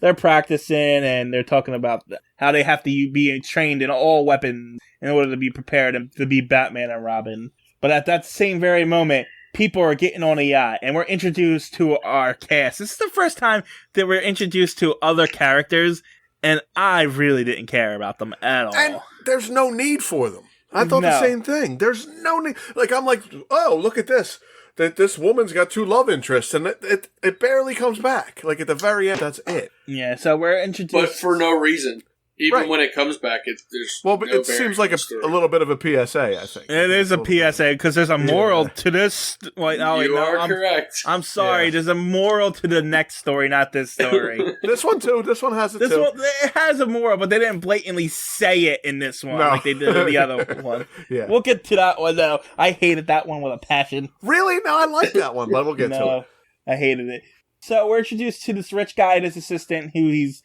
they're practicing and they're talking about how they have to be trained in all weapons in order to be prepared to be Batman and Robin. But at that same very moment, people are getting on a yacht and we're introduced to our cast. This is the first time that we're introduced to other characters, and I really didn't care about them at all. And there's no need for them. I thought the same thing. There's no need. Like, I'm like, oh, look at this. That this woman's got 2 love interests, and it barely comes back. Like, at the very end, that's it. Yeah, so we're introduced... But for no reason. Even when it comes back, there's but no it seems like a little bit of a PSA, I think. It is a PSA, because there's a moral to this... Wait, you are correct. I'm sorry, there's a moral to the next story, not this story. This one, too. This one has it, too. It has a moral, but they didn't blatantly say it in this one, like they did in the other one. Yeah. We'll get to that one, though. I hated that one with a passion. Really? No, I like that one, but we'll get to it. I hated it. So we're introduced to this rich guy and his assistant, who he's,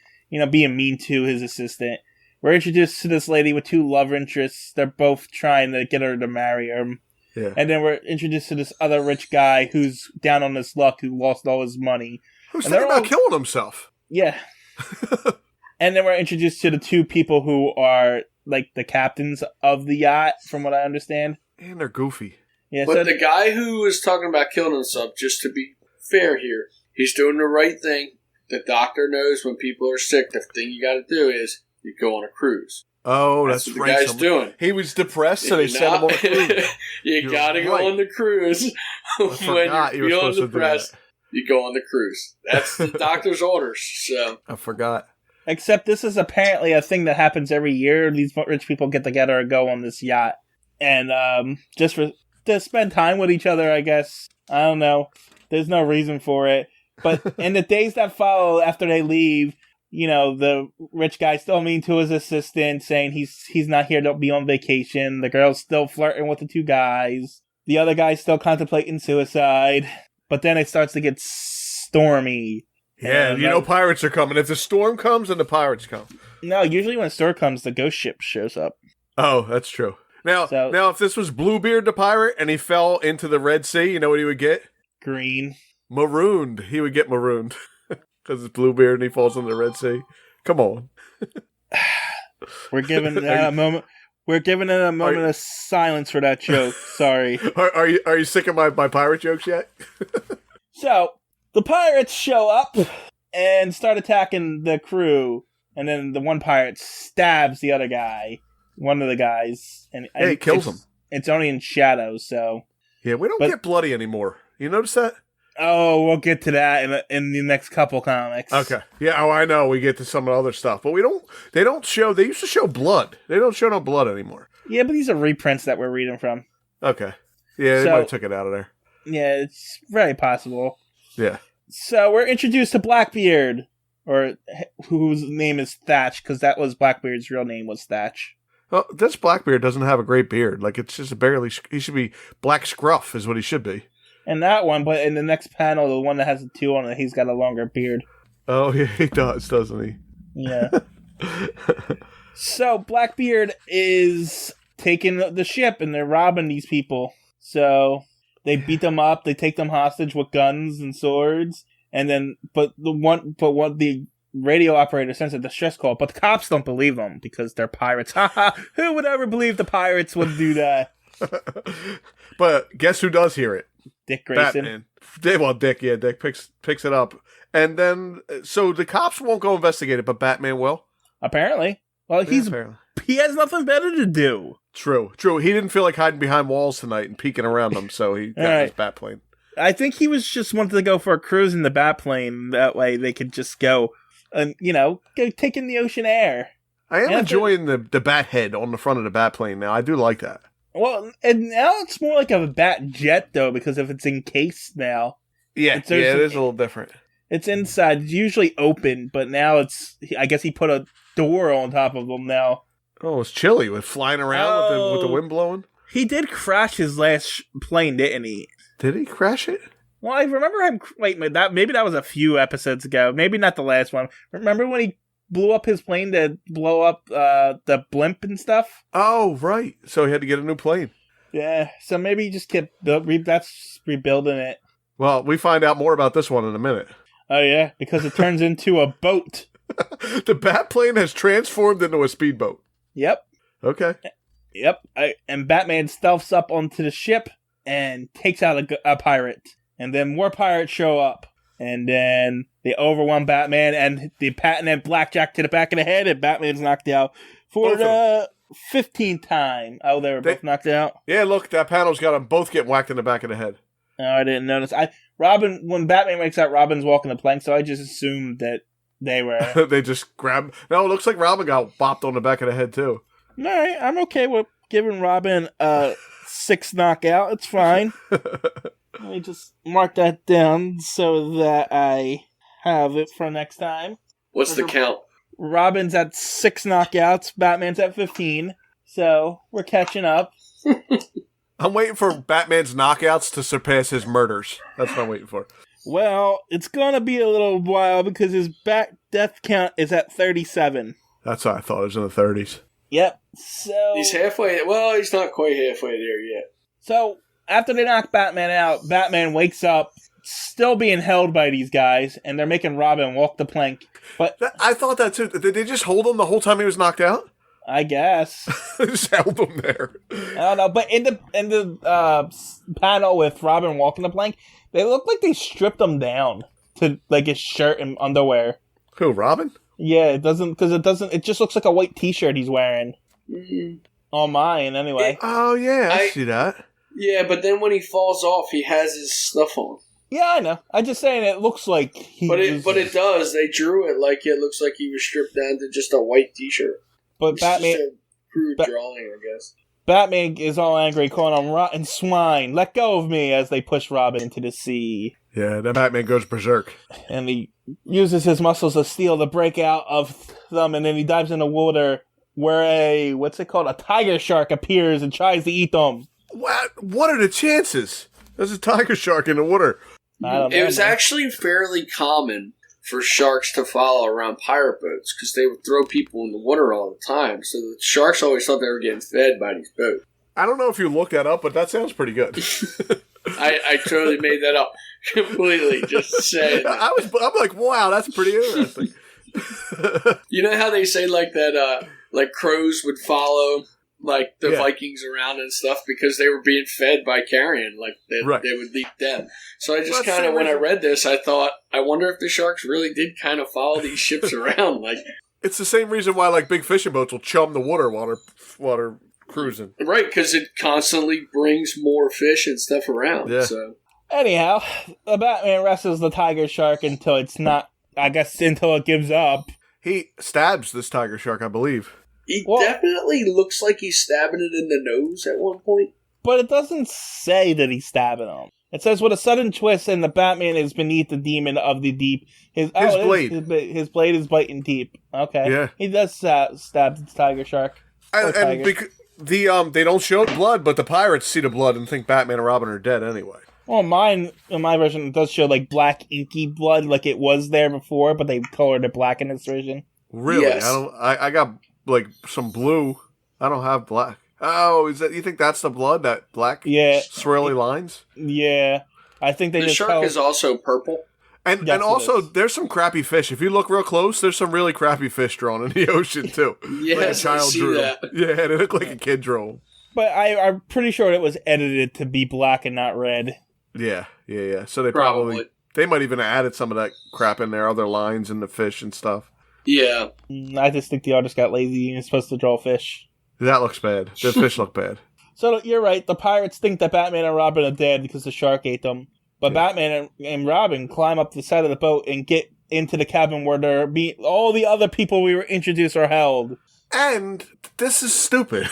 being mean to his assistant. We're introduced to this lady with 2 love interests. They're both trying to get her to marry him. Yeah. And then we're introduced to this other rich guy who's down on his luck, who lost all his money. Who's thinking about killing himself. Yeah. And then we're introduced to the 2 people who are, like, the captains of the yacht, from what I understand. And they're goofy. Yeah, but the guy who was talking about killing himself, just to be fair here, he's doing the right thing. The doctor knows when people are sick, the thing you got to do is you go on a cruise. Oh, that's what right. The guy's doing. He was depressed, so they sent him on a cruise. You got to go on the cruise. When you're feeling depressed, you go on the cruise. That's the doctor's orders. So I forgot. Except this is apparently a thing that happens every year. These rich people get together and go on this yacht. And just to spend time with each other, I guess. I don't know. There's no reason for it. But in the days that follow after they leave, the rich guy's still mean to his assistant, saying he's not here to be on vacation. The girl's still flirting with the 2 guys. The other guy's still contemplating suicide. But then it starts to get stormy. Yeah, pirates are coming. If the storm comes, then the pirates come. No, usually when a storm comes, the ghost ship shows up. Oh, that's true. Now, if this was Bluebeard the pirate and he fell into the Red Sea, you know what he would get? Green. Marooned. He would get marooned because it's Bluebeard and he falls into the Red Sea. Come on. We're giving that a moment. We're giving it a moment of silence for that joke. Sorry. Are you sick of my pirate jokes yet? So the pirates show up and start attacking the crew, and then the one pirate stabs the other guy, one of the guys, and he kills him. It's only in shadow, so yeah, we don't get bloody anymore. You notice that? Oh, we'll get to that in the next couple comics. Okay. Yeah, I know. We get to some other stuff. But they don't show, they used to show blood. They don't show no blood anymore. Yeah, but these are reprints that we're reading from. Okay. Yeah, they might have took it out of there. Yeah, it's very possible. Yeah. So we're introduced to Blackbeard, or whose name is Thatch, because that was Blackbeard's real name was Thatch. Well, this Blackbeard doesn't have a great beard. Like, it's just he should be Black Scruff is what he should be. And that one, but in the next panel, the one that has the 2 on it, he's got a longer beard. Oh, yeah, he does, doesn't he? Yeah. So, Blackbeard is taking the ship, and they're robbing these people. So, they beat them up, they take them hostage with guns and swords, and then, but what the radio operator sends a distress call, but the cops don't believe them, because they're pirates. Haha, who would ever believe the pirates would do that? But guess who does hear it? Dick Grayson. Batman. Well, Dick picks it up. And then, so the cops won't go investigate it, but Batman will? Apparently. Well, he has nothing better to do. True. He didn't feel like hiding behind walls tonight and peeking around them, so he got his Batplane. I think he was just wanted to go for a cruise in the Batplane. That way they could just go and, go take in the ocean air. I am enjoying the bat head on the front of the Batplane now. I do like that. Well, and now it's more like a bat jet, though, because if it's encased now. Yeah, it is a little different. It's inside. It's usually open, but now I guess he put a door on top of them now. Oh, it's chilly with flying around with the wind blowing. He did crash his last plane, didn't he? Did he crash it? Well, I remember him. Wait, maybe that was a few episodes ago. Maybe not the last one. Remember when he blew up his plane to blow up the blimp and stuff? Oh, right. So he had to get a new plane. Yeah, so maybe he just kept rebuilding it. Well, we find out more about this one in a minute. Oh, yeah, because it turns into a boat. The Batplane has transformed into a speedboat. Yep. Okay. Yep. And Batman stealths up onto the ship and takes out a pirate. And then more pirates show up. And then they overwhelm Batman, and they patent Blackjack to the back of the head, and Batman's knocked out for the 15th time. Oh, they were both knocked out? Yeah, look, that panel's got them both getting whacked in the back of the head. Oh, I didn't notice. When Batman wakes up, Robin's walking the plank, so I just assumed that they were... They just grab... No, it looks like Robin got bopped on the back of the head, too. All right, I'm okay with giving Robin a 6 knockout. It's fine. Let me just mark that down so that I have it for next time. What's the count? Robin's at 6 knockouts. Batman's at 15. So we're catching up. I'm waiting for Batman's knockouts to surpass his murders. That's what I'm waiting for. Well, it's going to be a little while because his death count is at 37. That's what I thought. It was in the 30s. Yep. So he's halfway. Well, he's not quite halfway there yet. So after they knock Batman out, Batman wakes up, still being held by these guys, and they're making Robin walk the plank. But I thought that too. Did they just hold him the whole time he was knocked out? I guess. They just held him there. I don't know, but in the panel with Robin walking the plank, they look like they stripped him down to like his shirt and underwear. Who, Robin? Yeah, it doesn't. It just looks like a white T-shirt he's wearing. Mm-hmm. On mine, anyway. Oh yeah, I see that. Yeah, but then when he falls off, he has his stuff on. Yeah, I know. I'm just saying it looks like he. But it does. They drew it like it looks like he was stripped down to just a white T-shirt. But Batman, just a crude drawing, I guess. Batman is all angry, calling him rotten swine. Let go of me as they push Robin into the sea. Yeah, then Batman goes berserk. And he uses his muscles of steel to break out of them, and then he dives in the water where a tiger shark appears and tries to eat them. What are the chances? There's a tiger shark in the water. I don't know, it was actually fairly common for sharks to follow around pirate boats because they would throw people in the water all the time. So the sharks always thought they were getting fed by these boats. I don't know if you looked that up, but that sounds pretty good. I totally made that up completely. Just saying. I'm like, wow, that's pretty interesting. You know how they say like that, like crows would follow like the Vikings around and stuff because they were being fed by carrion, like they would lead them. So I just kind of, when I read this, I thought, I wonder if the sharks really did kind of follow these ships around. Like, it's the same reason why like big fishing boats will chum the water while they're cruising. Right, because it constantly brings more fish and stuff around. Yeah. So anyhow, the Batman wrestles the tiger shark until it's not. I guess until it gives up. He stabs this tiger shark, I believe. He definitely looks like he's stabbing it in the nose at one point. But it doesn't say that he's stabbing him. It says, with a sudden twist, and the Batman is beneath the demon of the deep. His blade. His blade is biting deep. Okay. Yeah. He does stab the tiger shark. And they don't show blood, but the pirates see the blood and think Batman and Robin are dead anyway. Well, in my version, it does show like black inky blood, like it was there before, but they colored it black in this version. Really? Yes. I got like some blue. I don't have black. Oh, you think that's the blood? That black, swirly lines? Yeah, I think the shark is also purple. And also, there's some crappy fish. If you look real close, there's some really crappy fish drawn in the ocean too. Yes, like a child I see drew. that. Yeah, they look like a kid drew. But I'm pretty sure it was edited to be black and not red. Yeah. So they probably they might even have added some of that crap in there, other lines in the fish and stuff. Yeah. I just think the artist got lazy and is supposed to draw fish. That looks bad. The fish look bad. So you're right. The pirates think that Batman and Robin are dead because the shark ate them. But Batman and Robin climb up the side of the boat and get into the cabin where all the other people we were introduced are held. And this is stupid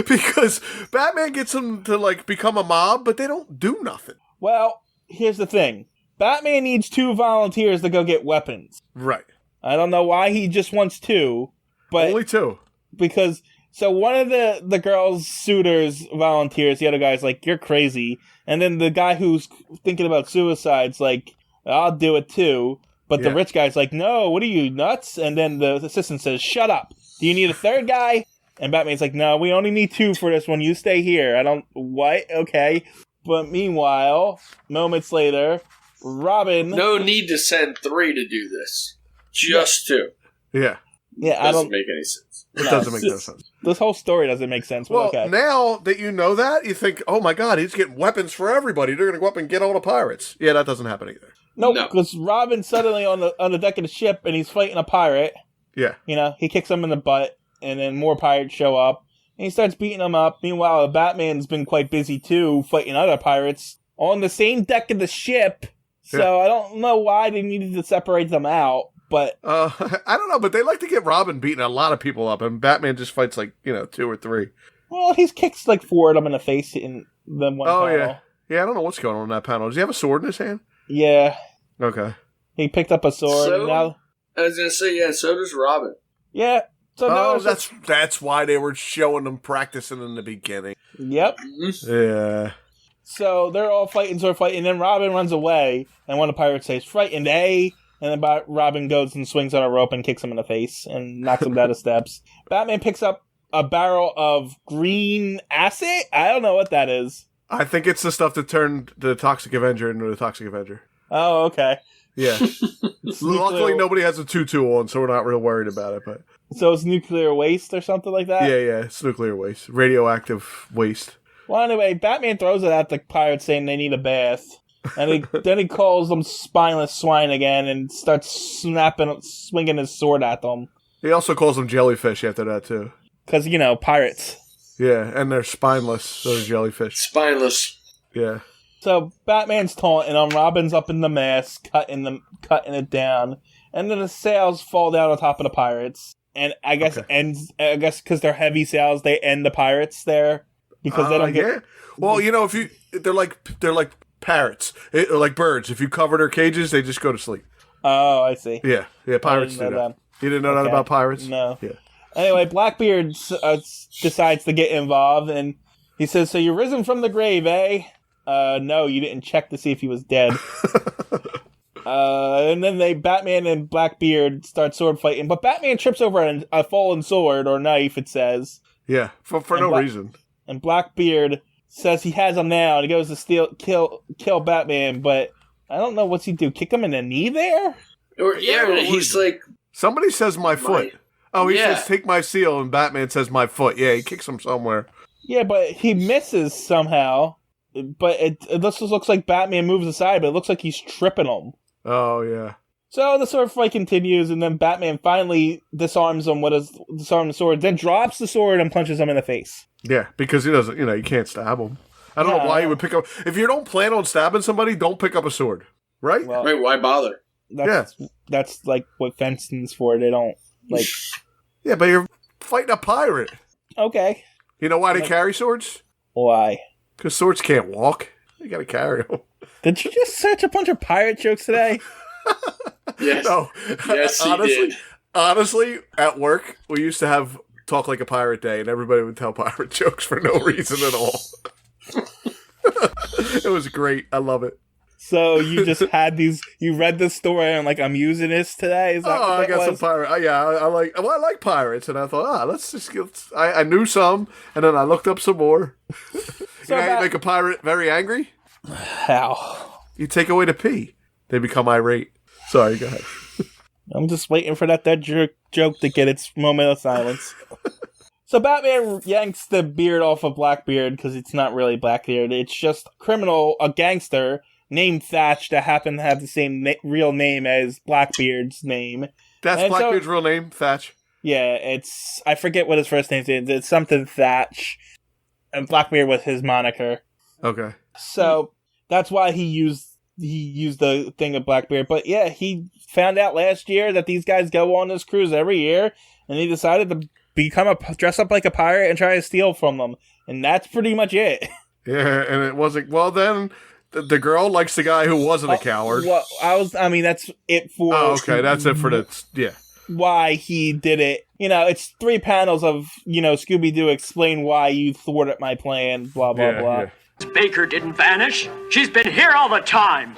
because Batman gets them to like become a mob, but they don't do nothing. Well, here's the thing. Batman needs 2 volunteers to go get weapons. Right. I don't know why he just wants 2, but only 2. Because so one of the girl's suitors volunteers, the other guy's like, "You're crazy," and then the guy who's thinking about suicide's like, "I'll do it too," but the rich guy's like, "No, what are you, nuts?" And then the assistant says, "Shut up. Do you need a 3rd guy?" And Batman's like, "No, we only need 2 for this one. You stay here." What? Okay. But meanwhile, moments later, Robin... No need to send 3 to do this. Just 2. Yeah. Yeah, doesn't make any sense. It doesn't make no sense. This whole story doesn't make sense. Well, okay. Now that you know that, you think, oh my god, he's getting weapons for everybody. They're going to go up and get all the pirates. Yeah, that doesn't happen either. No, because Robin's suddenly on the deck of the ship and he's fighting a pirate. Yeah. You know, he kicks him in the butt, and then more pirates show up, and he starts beating them up. Meanwhile, Batman's been quite busy, too, fighting other pirates on the same deck of the ship, so I don't know why they needed to separate them out, but... I don't know, but they like to get Robin beating a lot of people up, and Batman just fights, 2 or 3. Well, he's kicked, 4 of them in the face in the one panel. Yeah. Yeah, I don't know what's going on in that panel. Does he have a sword in his hand? Yeah. Okay. He picked up a sword, and now... I was going to say, so does Robin. Yeah. So that's why they were showing them practicing in the beginning. Yep. Mm-hmm. Yeah. So they're all fighting, and then Robin runs away, and one of the pirates says, "Frightened, eh?" And then Robin goes and swings on a rope and kicks him in the face and knocks him down the steps. Batman picks up a barrel of green acid? I don't know what that is. I think it's the stuff that turned the Toxic Avenger into the Toxic Avenger. Oh, okay. Yeah. Luckily, nobody has a tutu on, so we're not real worried about it. But so it's nuclear waste or something like that? Yeah, it's nuclear waste. Radioactive waste. Well, anyway, Batman throws it at the pirates saying they need a bath. And then he calls them spineless swine again and starts swinging his sword at them. He also calls them jellyfish after that, too. Because, pirates. Yeah, and they're spineless, those jellyfish. Spineless. Yeah. So Batman's taunting them, Robin's up in the mast, cutting it down, and then the sails fall down on top of the pirates. And I guess because they're heavy sails, they end the pirates there because they don't get. Yeah. Well, they're like parrots, like birds. If you cover their cages, they just go to sleep. Oh, I see. Yeah. Pirates do that. You didn't know that about pirates? No. Yeah. Anyway, Blackbeard decides to get involved, and he says, "So you're risen from the grave, eh?" No, you didn't check to see if he was dead. And then Batman and Blackbeard start sword fighting, but Batman trips over a fallen sword or knife, it says. Yeah, for no reason. and Blackbeard says he has him now, and he goes to kill Batman, but I don't know what's he do. Kick him in the knee there? Or he's like, somebody says my foot. Oh, he Yeah. says take my seal, and Batman says my foot. Yeah, he kicks him somewhere. Yeah, but he misses somehow. But this looks like Batman moves aside, but it looks like he's tripping him. Oh yeah. So the sword fight continues, and then Batman finally disarms him with his disarmed sword, then drops the sword and punches him in the face. Yeah, because he doesn't. You can't stab him. I don't know why he would pick up. If you don't plan on stabbing somebody, don't pick up a sword, right? Well, wait, why bother? That's like what fencing's for. They don't like. Yeah, but you're fighting a pirate. Okay. You know why they carry swords? Why? Because swords can't walk. You gotta carry them. Did you just search a bunch of pirate jokes today? Yes. No. Yes, he did. Honestly, at work, we used to have Talk Like a Pirate Day, and everybody would tell pirate jokes for no reason at all. It was great. I love it. So you just had these. You read this story and like, I'm using this today. Is that what I that got was? some pirate. I like pirates, and I thought, let's just get. I knew some, and then I looked up some more. You know how you make a pirate very angry? How? You take away the P. They become irate. Sorry, go ahead. I'm just waiting for that joke to get its moment of silence. So Batman yanks the beard off of Blackbeard because it's not really Blackbeard. It's just a gangster named Thatch that happened to have the same real name as Blackbeard's name. That's And Blackbeard's real name, Thatch? Yeah, I forget what his first name is. It's something Thatch. And Blackbeard was his moniker. Okay. So that's why he used the thing of Blackbeard. But yeah, he found out last year that these guys go on this cruise every year, and he decided to dress up like a pirate and try to steal from them. And that's pretty much it. Yeah, and it wasn't. Well, then the girl likes the guy who wasn't a coward. Well, that's it for. Oh, okay, that's it for the. Yeah. Why he did it. It's 3 panels of, Scooby-Doo explain why you thwarted my plan, blah, blah, blah. Yeah. Baker didn't vanish. She's been here all the time.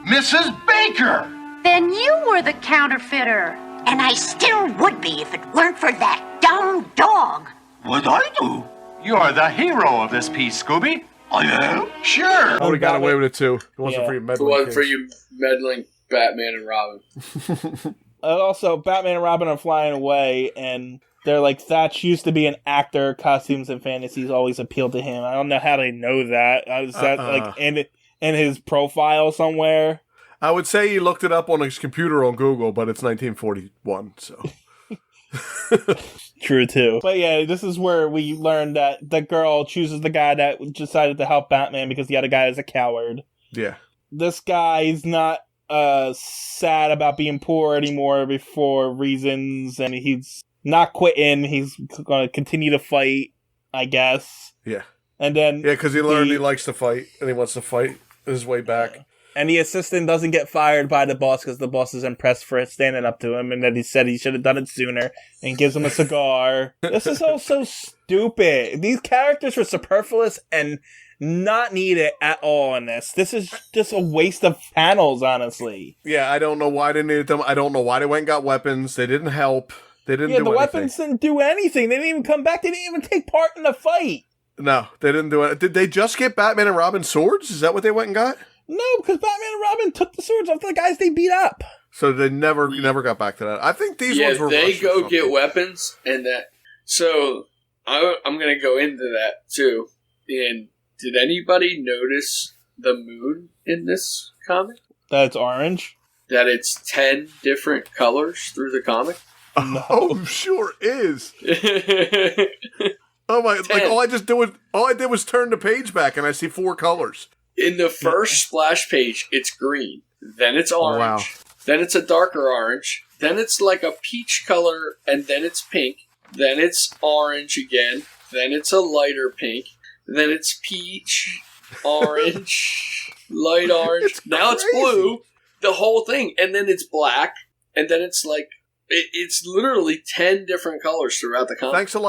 Mrs. Baker! Then you were the counterfeiter. And I still would be if it weren't for that dumb dog. What'd I do? You're the hero of this piece, Scooby. I am? Sure. I would have got away with it too. It wasn't for you It meddling. wasn't for you meddling Batman and Robin. Also, Batman and Robin are flying away, and they're like, Thatch used to be an actor. Costumes and fantasies always appealed to him. I don't know how they know that. Is that like in his profile somewhere? I would say he looked it up on his computer on Google, but it's 1941, so. True, too. But yeah, this is where we learn that the girl chooses the guy that decided to help Batman because the other guy is a coward. Yeah. This guy's not sad about being poor anymore for reasons, and he's not quitting. He's going to continue to fight, I guess. Yeah. And then... Yeah, because he learned he likes to fight, and he wants to fight his way back. And the assistant doesn't get fired by the boss because the boss is impressed for standing up to him, and then he said he should have done it sooner, and gives him a cigar. This is all so stupid. These characters were superfluous and not needed at all in this. This is just a waste of panels, honestly. Yeah, I don't know why they needed them. I don't know why they went and got weapons. They didn't help. They didn't do anything. Yeah, the weapons didn't do anything. They didn't even come back. They didn't even take part in the fight. No, they didn't do it. Did they just get Batman and Robin swords? Is that what they went and got? No, because Batman and Robin took the swords off the guys they beat up. So they never got back to that. I think these ones were they rushed or go something. get weapons, and that. So I'm going to go into that too. And did anybody notice the moon in this comic? That's orange. That it's 10 different colors through the comic. Oh, sure is. Oh my! 10. Like all I did was turn the page back, and I see 4 colors. In the first splash page, it's green. Then it's orange. Wow. Then it's a darker orange. Then it's like a peach color, and then it's pink. Then it's orange again. Then it's a lighter pink. Then it's peach, orange, light orange. Now it's blue. The whole thing. And then it's black. And then it's like, it's literally 10 different colors throughout the comic. Thanks a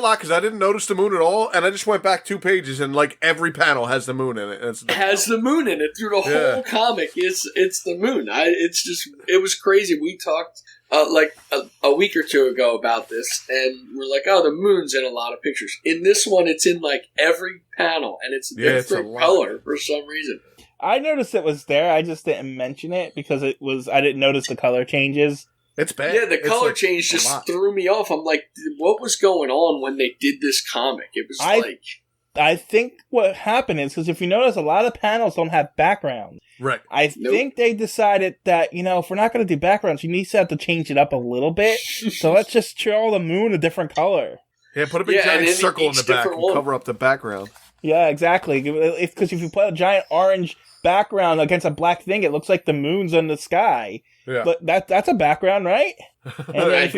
lot, because I didn't notice the moon at all, and I just went back 2 pages, and like every panel has the moon in it. And It has the moon in it through the whole comic. It's the moon. It was crazy. We talked a week or two ago about this, and we're like, oh, the moon's in a lot of pictures. In this one, it's in like every panel, and it's a different color for some reason. I noticed it was there. I just didn't mention it because I didn't notice the color changes. It's bad. Yeah, the color change just threw me off. I'm like, what was going on when they did this comic? It was I think what happened is, because if you notice, a lot of panels don't have backgrounds. Right. I think they decided that, if we're not going to do backgrounds, you need to have to change it up a little bit. So let's just draw the moon a different color. Yeah, put a big giant circle in the back and cover up the background. Yeah, exactly. Because if you put a giant orange background against a black thing, it looks like the moon's in the sky. Yeah. But that's a background, right? And then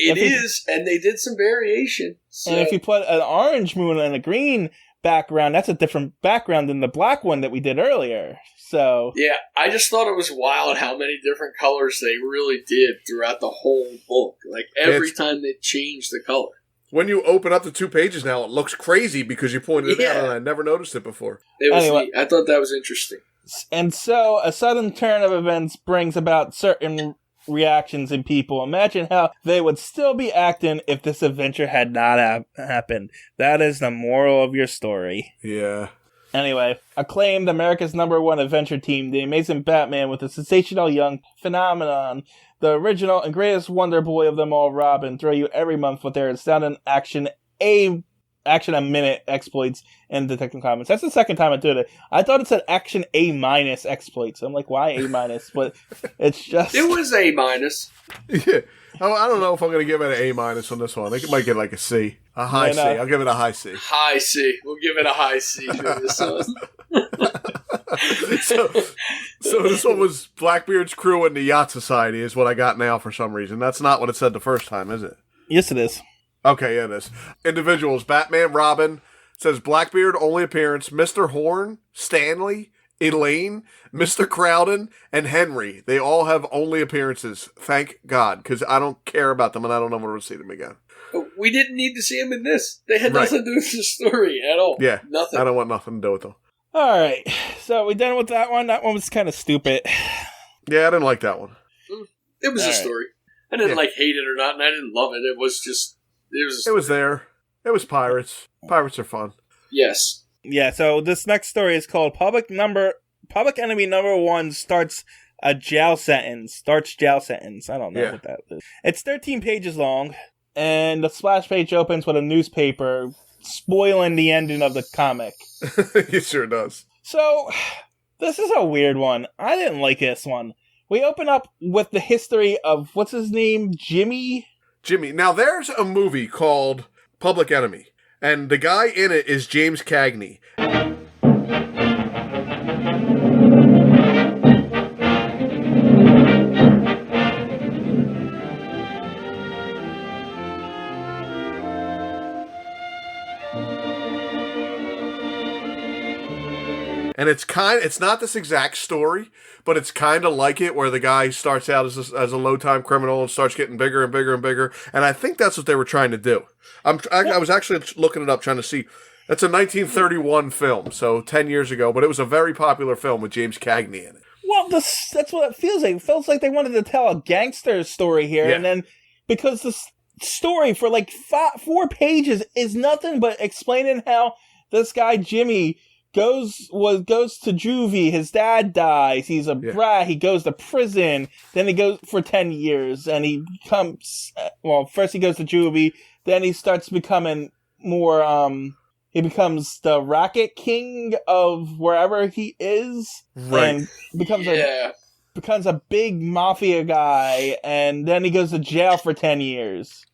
it is, and they did some variation. So. And if you put an orange moon and a green background, that's a different background than the black one that we did earlier. So yeah, I just thought it was wild how many different colors they really did throughout the whole book. Like every time they changed the color. When you open up the 2 pages now, it looks crazy because you pointed it out, and I never noticed it before. It was neat. I thought that was interesting. And so, a sudden turn of events brings about certain reactions in people. Imagine how they would still be acting if this adventure had not happened. That is the moral of your story. Yeah. Anyway, acclaimed America's #1 adventure team, the Amazing Batman with a sensational young phenomenon, the original and greatest wonder boy of them all, Robin, throw you every month with their astounding action a minute exploits in Detective Comics. That's the second time I did it. I thought it said action A- exploits. I'm like, why A-? But it's just... It was A-. Yeah. I don't know if I'm going to give it an A- on this one. I think it might get like a C. A high C. I'll give it a high C. High C. We'll give it a high C for this one. So this one was Blackbeard's crew and the Yacht Society is what I got now for some reason. That's not what it said the first time, is it? Yes, it is. Okay, yeah, it is. Individuals, Batman, Robin, says Blackbeard, only appearance, Mr. Horn, Stanley, Elaine, Mr. Crowden, and Henry. They all have only appearances. Thank God, because I don't care about them and I don't ever want to see them again. We didn't need to see them in this. They had nothing to do with the story at all. Yeah, nothing. I don't want nothing to do with them. All right, so we done with that one? That one was kind of stupid. Yeah, I didn't like that one. It was a story. I didn't hate it or not, and I didn't love it. It was just... It was there. It was pirates. Pirates are fun. Yes. Yeah, so this next story is called Public Enemy #1 starts jail sentence. I don't know what that is. It's 13 pages long, and the splash page opens with a newspaper spoiling the ending of the comic. It sure does. So, this is a weird one. I didn't like this one. We open up with the history of, what's his name? Jimmy. Now, there's a movie called Public Enemy, and the guy in it is James Cagney. And it's not this exact story, but it's kind of like it, where the guy starts out as a low-time criminal and starts getting bigger and bigger and bigger. And I think that's what they were trying to do. I was actually looking it up, trying to see. It's a 1931 film, so 10 years ago, but it was a very popular film with James Cagney in it. Well, that's what it feels like. It feels like they wanted to tell a gangster story here, and then because the story for like 4 pages is nothing but explaining how this guy Jimmy goes to juvie. His dad dies. He's a brat. He goes to prison. Then he goes for 10 years, and he comes. First he goes to juvie. Then he starts becoming more. He becomes the racket king of wherever he is, and becomes a big mafia guy. And then he goes to jail for 10 years.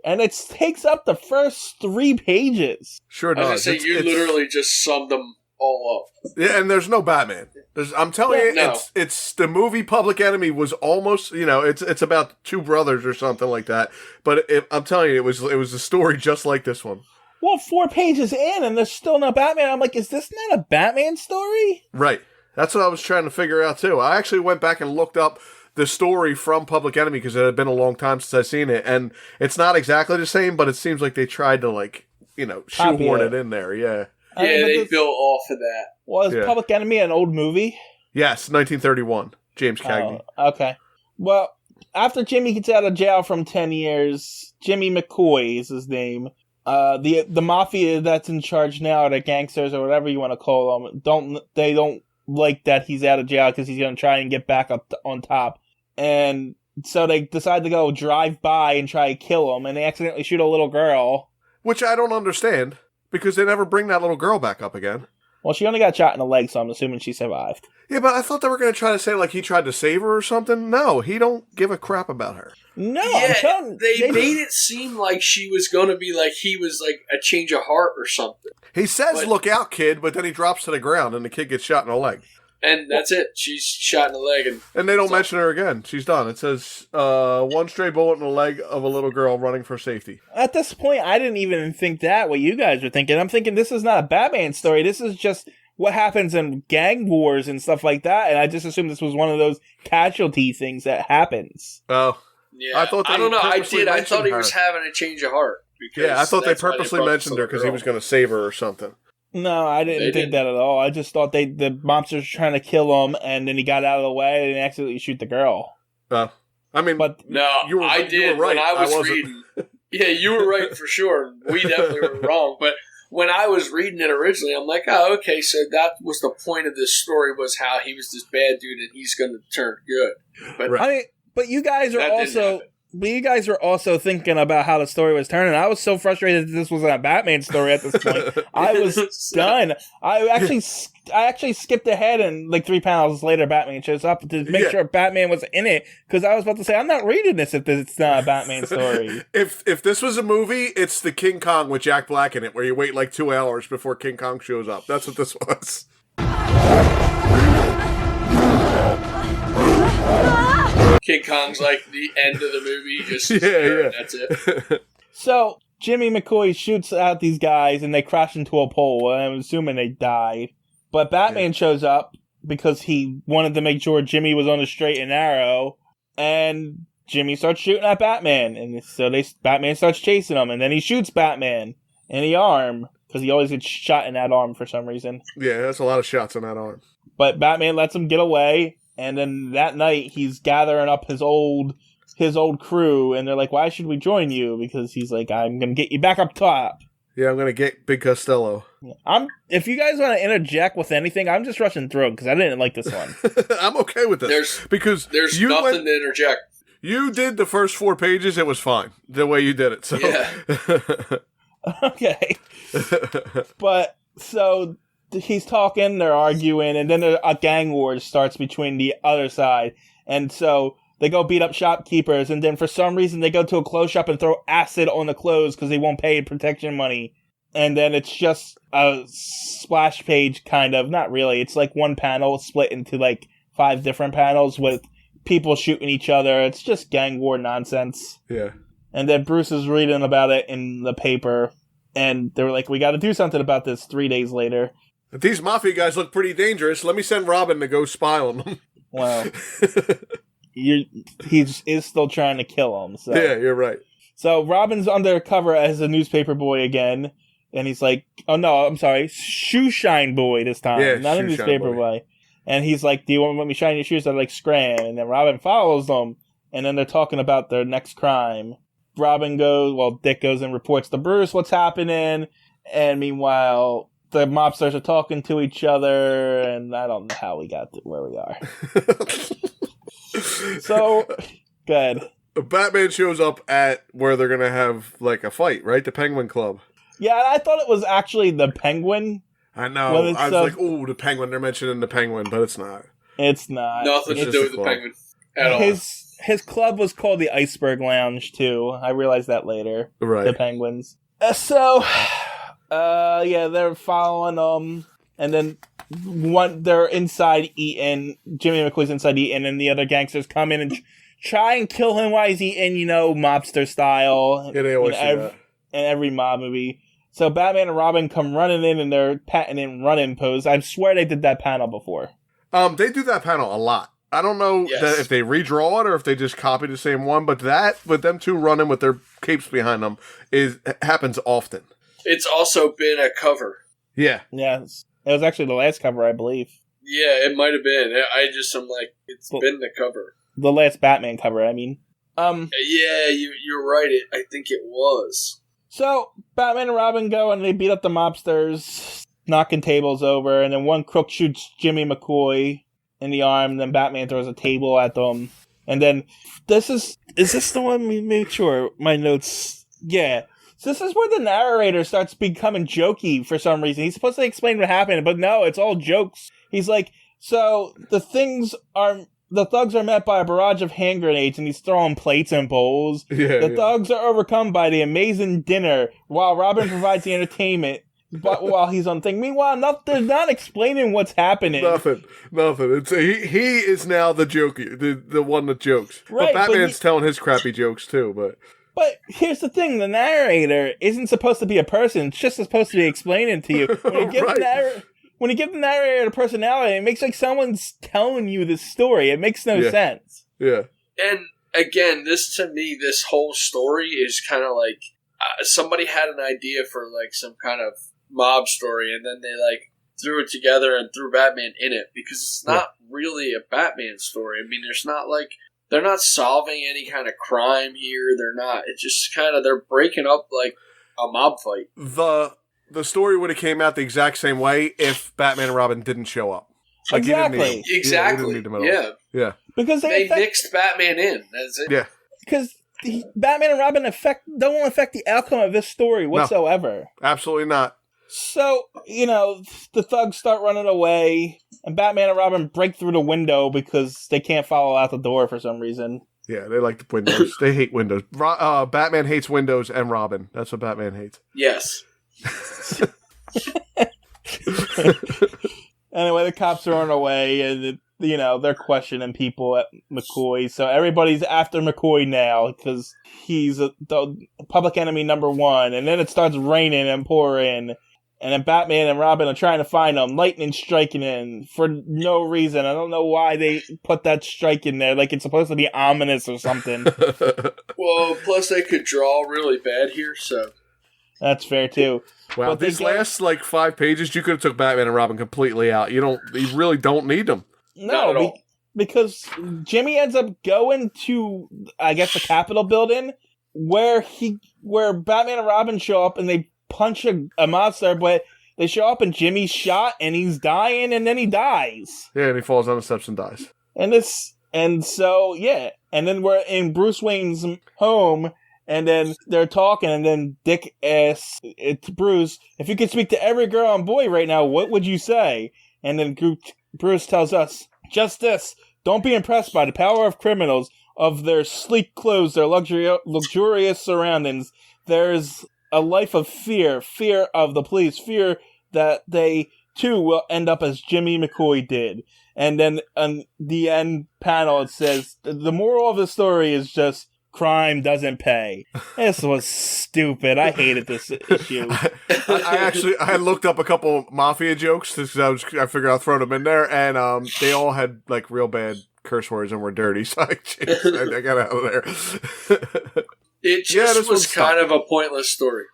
And it takes up the first 3 pages. Sure does. I was going to say, you literally just summed them all up. Yeah, and there's no Batman. I'm telling you, it's the movie Public Enemy was almost, it's about 2 brothers or something like that. But I'm telling you, it was a story just like this one. Well, 4 pages in, and there's still no Batman. I'm like, is this not a Batman story? Right. That's what I was trying to figure out, too. I actually went back and looked up the story from Public Enemy because it had been a long time since I've seen it. And it's not exactly the same, but it seems like they tried to, shoehorn it in there. Yeah. Yeah, they built off of that. Was Public Enemy an old movie? Yes, 1931. James Cagney. Okay. Well, after Jimmy gets out of jail from 10 years, Jimmy McCoy is his name. The mafia that's in charge now, the gangsters or whatever you want to call them, don't like that he's out of jail because he's going to try and get back up on top. And so they decide to go drive by and try to kill him, and they accidentally shoot a little girl. Which I don't understand, because they never bring that little girl back up again. Well, she only got shot in the leg, so I'm assuming she survived. Yeah, but I thought they were going to try to say, like, he tried to save her or something. No, he don't give a crap about her. No, yeah, they made it seem like she was going to be like, he was like a change of heart or something. He says, look out, kid, but then he drops to the ground and the kid gets shot in the leg. And that's it. She's shot in the leg. And they don't mention her again. She's done. It says, one stray bullet in the leg of a little girl running for safety. At this point, I didn't even think that, what you guys were thinking. I'm thinking this is not a Batman story. This is just what happens in gang wars and stuff like that. And I just assumed this was one of those casualty things that happens. Oh. Yeah. I don't know. I thought he was having a change of heart. Yeah, I thought they purposely mentioned her because he was going to save her or something. No, I didn't think that at all. I just thought the mobsters were trying to kill him, and then he got out of the way and accidentally shoot the girl. I mean, but no, I did right. When I was reading. Yeah, you were right for sure. We definitely were wrong. But when I was reading it originally, I'm like, oh, okay, so that was the point of this story, was how he was this bad dude and he's going to turn good. But I mean, but you guys are also. But you guys were also thinking about how the story was turning. I was so frustrated that this wasn't a Batman story at this point. I was done. I actually skipped ahead, and like 3 panels later, Batman shows up to make sure Batman was in it, because I was about to say, I'm not reading this if it's not a Batman story. If this was a movie, it's the King Kong with Jack Black in it, where you wait like 2 hours before King Kong shows up. That's what this was. King Kong's like the end of the movie. Just yeah. That's it. So Jimmy McCoy shoots out these guys, and they crash into a pole. And I'm assuming they died. But Batman shows up because he wanted to make sure Jimmy was on the straight and narrow. And Jimmy starts shooting at Batman, and so Batman starts chasing him, and then he shoots Batman in the arm because he always gets shot in that arm for some reason. Yeah, that's a lot of shots in that arm. But Batman lets him get away. And then that night, he's gathering up his old crew, and they're like, "Why should we join you?" Because he's like, "I'm gonna get you back up top." Yeah, I'm gonna get Big Costello. If you guys want to interject with anything, I'm just rushing through because I didn't like this one. I'm okay with this there's nothing to interject. You did the first 4 pages; it was fine the way you did it. So yeah. Okay, but so. He's talking, they're arguing, and then a gang war starts between the other side. And so they go beat up shopkeepers, and then for some reason they go to a clothes shop and throw acid on the clothes because they won't pay protection money. And then it's just a splash page, kind of. Not really. It's like one panel split into like 5 different panels with people shooting each other. It's just gang war nonsense. Yeah. And then Bruce is reading about it in the paper, and they were like, we got to do something about this 3 days later. These mafia guys look pretty dangerous. Let me send Robin to go spy on them. Well, he's still trying to kill him. So. Yeah, you're right. So Robin's undercover as a newspaper boy again, and he's like, oh no, I'm sorry, shoe shine boy this time, not a newspaper boy. And he's like, do you want me to shine your shoes? They're like, scram. And then Robin follows them, and then they're talking about their next crime. Dick goes and reports to Bruce what's happening, and meanwhile... the mobsters are talking to each other, and I don't know how we got to where we are. So, good. Batman shows up at where they're going to have, like, a fight, right? The Penguin Club. Yeah, I thought it was actually the Penguin. I know. I was like, ooh, the Penguin. They're mentioning the Penguin, but it's not. It's not. Nothing to do with the Penguin at all. His club was called the Iceberg Lounge, too. I realized that later. Right. The Penguins. They're following them, and then they're inside eating. Jimmy McCoy's inside eating, and the other gangsters come in and try and kill him while he's eating, mobster style. Yeah, they always do that. In every mob movie. So Batman and Robin come running in, and they're patting in running pose. I swear they did that panel before. They do that panel a lot. I don't know if they redraw it or if they just copy the same one, but that, with them two running with their capes behind them, happens often. It's also been a cover. Yeah. Yeah. It was actually the last cover, I believe. Yeah, it might have been. I'm like, it's been the cover. the last Batman cover, I mean. Yeah, you're right. I think it was. So, Batman and Robin go and they beat up the mobsters, knocking tables over, and then one crook shoots Jimmy McCoy in the arm, and then Batman throws a table at them. And then, is this the one? Let me make sure my notes. Yeah. So this is where the narrator starts becoming jokey for some reason. He's supposed to explain what happened, but no, it's all jokes. He's like, so the thugs are met by a barrage of hand grenades, and he's throwing plates and bowls. The thugs are overcome by the amazing dinner, while Robin provides the entertainment. But while he's on thing, meanwhile, they're not explaining what's happening. Nothing. It's he is now the jokey, the one that jokes. Right, but Batman's telling his crappy jokes too. But here's the thing: the narrator isn't supposed to be a person; it's just supposed to be explaining to you. When you give when you give the narrator a personality, it makes like someone's telling you this story. It makes no sense. Yeah. And again, this whole story is kind of like somebody had an idea for like some kind of mob story, and then they like threw it together and threw Batman in it because it's not really a Batman story. I mean, they're not solving any kind of crime here. They're not. It's just kind of they're breaking up like a mob fight. The story would have came out the exact same way if Batman and Robin didn't show up. Like, exactly. Exactly. Yeah. Because they mixed Batman in. That's it. Yeah. Because Batman and Robin don't affect the outcome of this story whatsoever. No, absolutely not. So, the thugs start running away, and Batman and Robin break through the window because they can't follow out the door for some reason. Yeah, they like the windows. They hate windows. Batman hates windows and Robin. That's what Batman hates. Yes. Anyway, the cops are on their way, and they're questioning people at McCoy. So everybody's after McCoy now because he's the public enemy number one. And then it starts raining and pouring, and then Batman and Robin are trying to find him. Lightning striking in for no reason. I don't know why they put that strike in there. Like it's supposed to be ominous or something. Well, plus they could draw really bad here, so. That's fair too. Wow, but these last 5 pages, you could have took Batman and Robin completely out. You really don't need them. No, because Jimmy ends up going to, I guess, the Capitol building where Batman and Robin show up and they punch a monster, but they show up and Jimmy's shot and he's dying and then he dies. Yeah, and he falls down the steps and dies. And then we're in Bruce Wayne's home. And then they're talking, and then Dick asks, it's Bruce, if you could speak to every girl and boy right now, what would you say? And then Bruce tells us, just this, don't be impressed by the power of criminals, of their sleek clothes, their luxurious surroundings. There's a life of fear of the police, fear that they, too, will end up as Jimmy McCoy did. And then on the end panel, it says, the moral of the story is just, crime doesn't pay. This was stupid. I hated this issue. I looked up a couple mafia jokes because I figured I'll throw them in there, and they all had real bad curse words and were dirty. So I got out of there. It just was kind of a pointless story.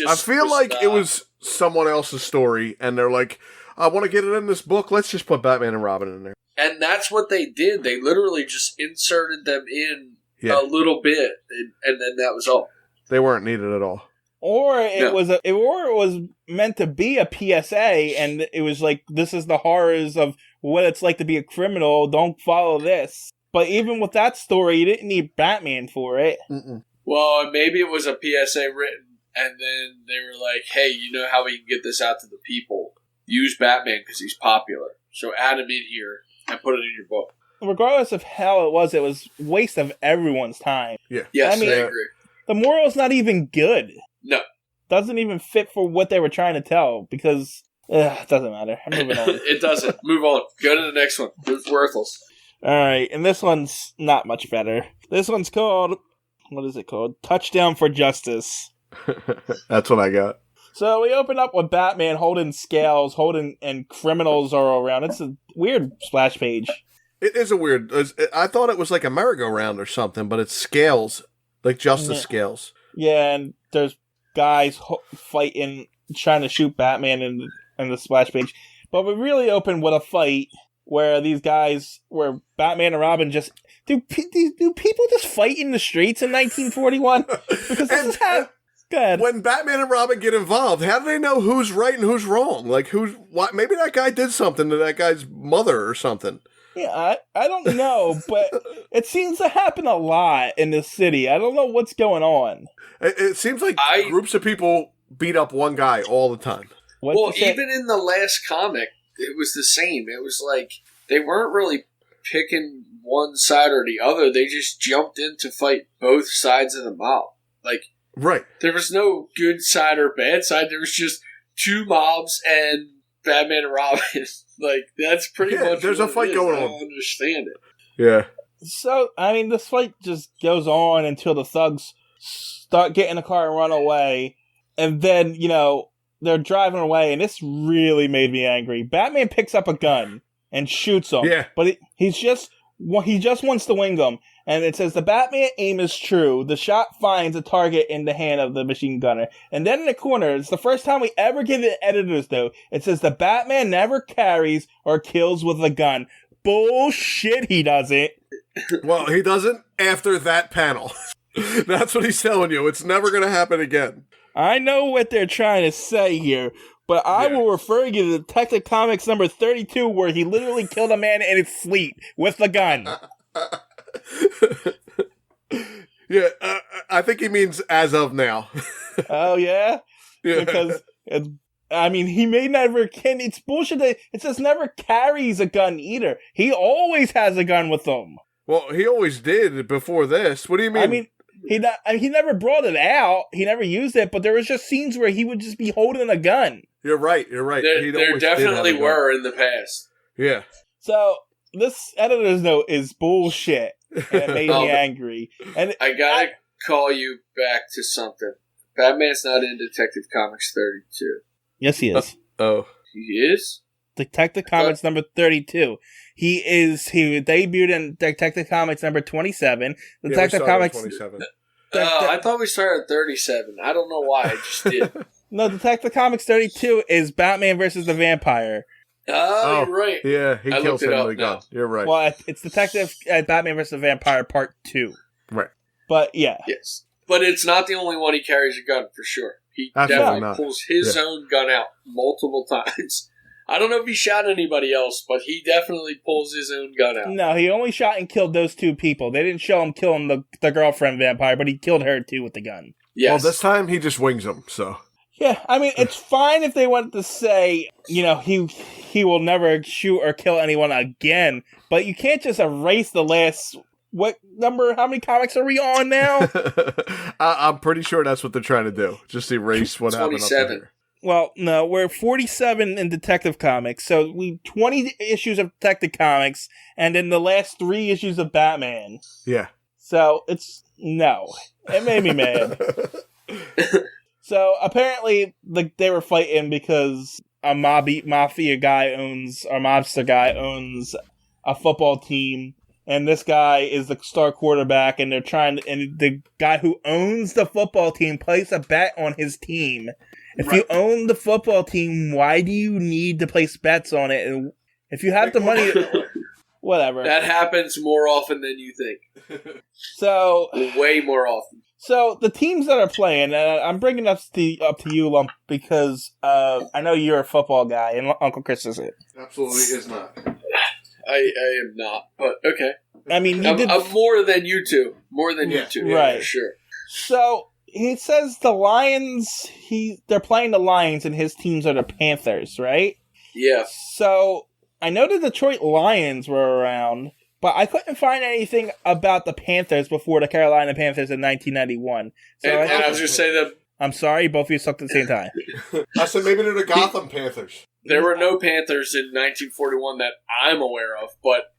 I feel like it was someone else's story, and they're like, I want to get it in this book. Let's just put Batman and Robin in there. And that's what they did. They literally just inserted them in. A little bit, and then that was all. They weren't needed at all. Or it was meant to be a PSA, and it was like, this is the horrors of what it's like to be a criminal. Don't follow this. But even with that story, you didn't need Batman for it. Mm-mm. Well, maybe it was a PSA written, and then they were like, hey, you know how we can get this out to the people? Use Batman because he's popular. So add him in here and put it in your book. Regardless of how it was waste of everyone's time. Yeah. Yes, I agree. The moral's not even good. No. Doesn't even fit for what they were trying to tell, because it doesn't matter. I'm moving on. It doesn't. Move on. Go to the next one. It's worthless. Alright, and this one's not much better. This one's called, what is it called? Touchdown for Justice. That's what I got. So we open up with Batman holding scales, and criminals are around. It's a weird splash page. It is a weird. I thought it was like a merry-go-round or something, but it's scales, like justice scales. Yeah, and there's guys fighting, trying to shoot Batman in the splash page. But we really open with a fight where Batman and Robin just do people just fight in the streets in 1941? Because this is how. Good. When Batman and Robin get involved, how do they know who's right and who's wrong? Like, maybe that guy did something to that guy's mother or something. Yeah, I don't know, but it seems to happen a lot in this city. I don't know what's going on. It seems like groups of people beat up one guy all the time. Well, even in the last comic, it was the same. It was like they weren't really picking one side or the other. They just jumped in to fight both sides of the mob. Like, right. There was no good side or bad side. There was just two mobs and Batman and Robin. Like, that's pretty much there's a fight going on. I don't understand it. Yeah. So, I mean, this fight just goes on until the thugs start getting in the car and run away. And then, they're driving away, and this really made me angry. Batman picks up a gun and shoots him. Yeah. But he just wants to wing him. And it says, the Batman aim is true. The shot finds a target in the hand of the machine gunner. And then in the corner, it's the first time we ever give the editors, though. It says, the Batman never carries or kills with a gun. Bullshit, he doesn't. Well, he doesn't after that panel. That's what he's telling you. It's never going to happen again. I know what they're trying to say here, but I will refer you to Detective Comics number 32, where he literally killed a man in his sleep with a gun. Yeah, I think he means as of now. Oh, yeah? Yeah. Because, he may never can. It's bullshit that it says never carries a gun either. He always has a gun with him. Well, he always did before this. What do you mean? He never brought it out. He never used it, but there was just scenes where he would just be holding a gun. You're right. There definitely were in the past. Yeah. So, this editor's note is bullshit. And it made me angry. And I gotta call you back to something. Batman's not in Detective Comics 32. Yes, he is. He is? Detective Comics number 32. He debuted in Detective Comics number 27. Detective Comics 27. I thought we started at 37. I don't know why. I just did. No, Detective Comics 32 is Batman versus the Vampire. Oh, you're right. Yeah, he kills him with a gun. You're right. Well, it's Detective Batman versus the Vampire Part 2. Right. But, yeah. Yes. But it's not the only one he carries a gun, for sure. He Absolutely definitely pulls his own gun out multiple times. I don't know if he shot anybody else, but he definitely pulls his own gun out. No, he only shot and killed those two people. They didn't show him killing the girlfriend vampire, but he killed her too with the gun. Yes. Well, this time he just wings them, so. Yeah, it's fine if they wanted to say, he will never shoot or kill anyone again, but you can't just erase the last... how many comics are we on now? I'm pretty sure that's what they're trying to do. Just erase what happened up there. Well, no, we're 47 in Detective Comics, so 20 issues of Detective Comics, and then the last 3 issues of Batman. Yeah. So, it made me mad. So, apparently, they were fighting because a mobster guy owns a football team, and this guy is the star quarterback, and and the guy who owns the football team placed a bet on his team. If you own the football team, why do you need to place bets on it? And if you have the money, whatever. That happens more often than you think. So way more often. So the teams that are playing, I'm bringing up to you, Lump, because I know you're a football guy, and Uncle Chris isn't. Absolutely is not. I am not, but okay. I'm more than you two. More than you two, right? For sure. So he says the Lions. They're playing the Lions, and his teams are the Panthers, right? Yeah. So I know the Detroit Lions were around, but I couldn't find anything about the Panthers before the Carolina Panthers in 1991. So and I was just saying that. I'm sorry, both of you sucked at the same time. I said maybe they're the Gotham Panthers. There were no Panthers in 1941 that I'm aware of, but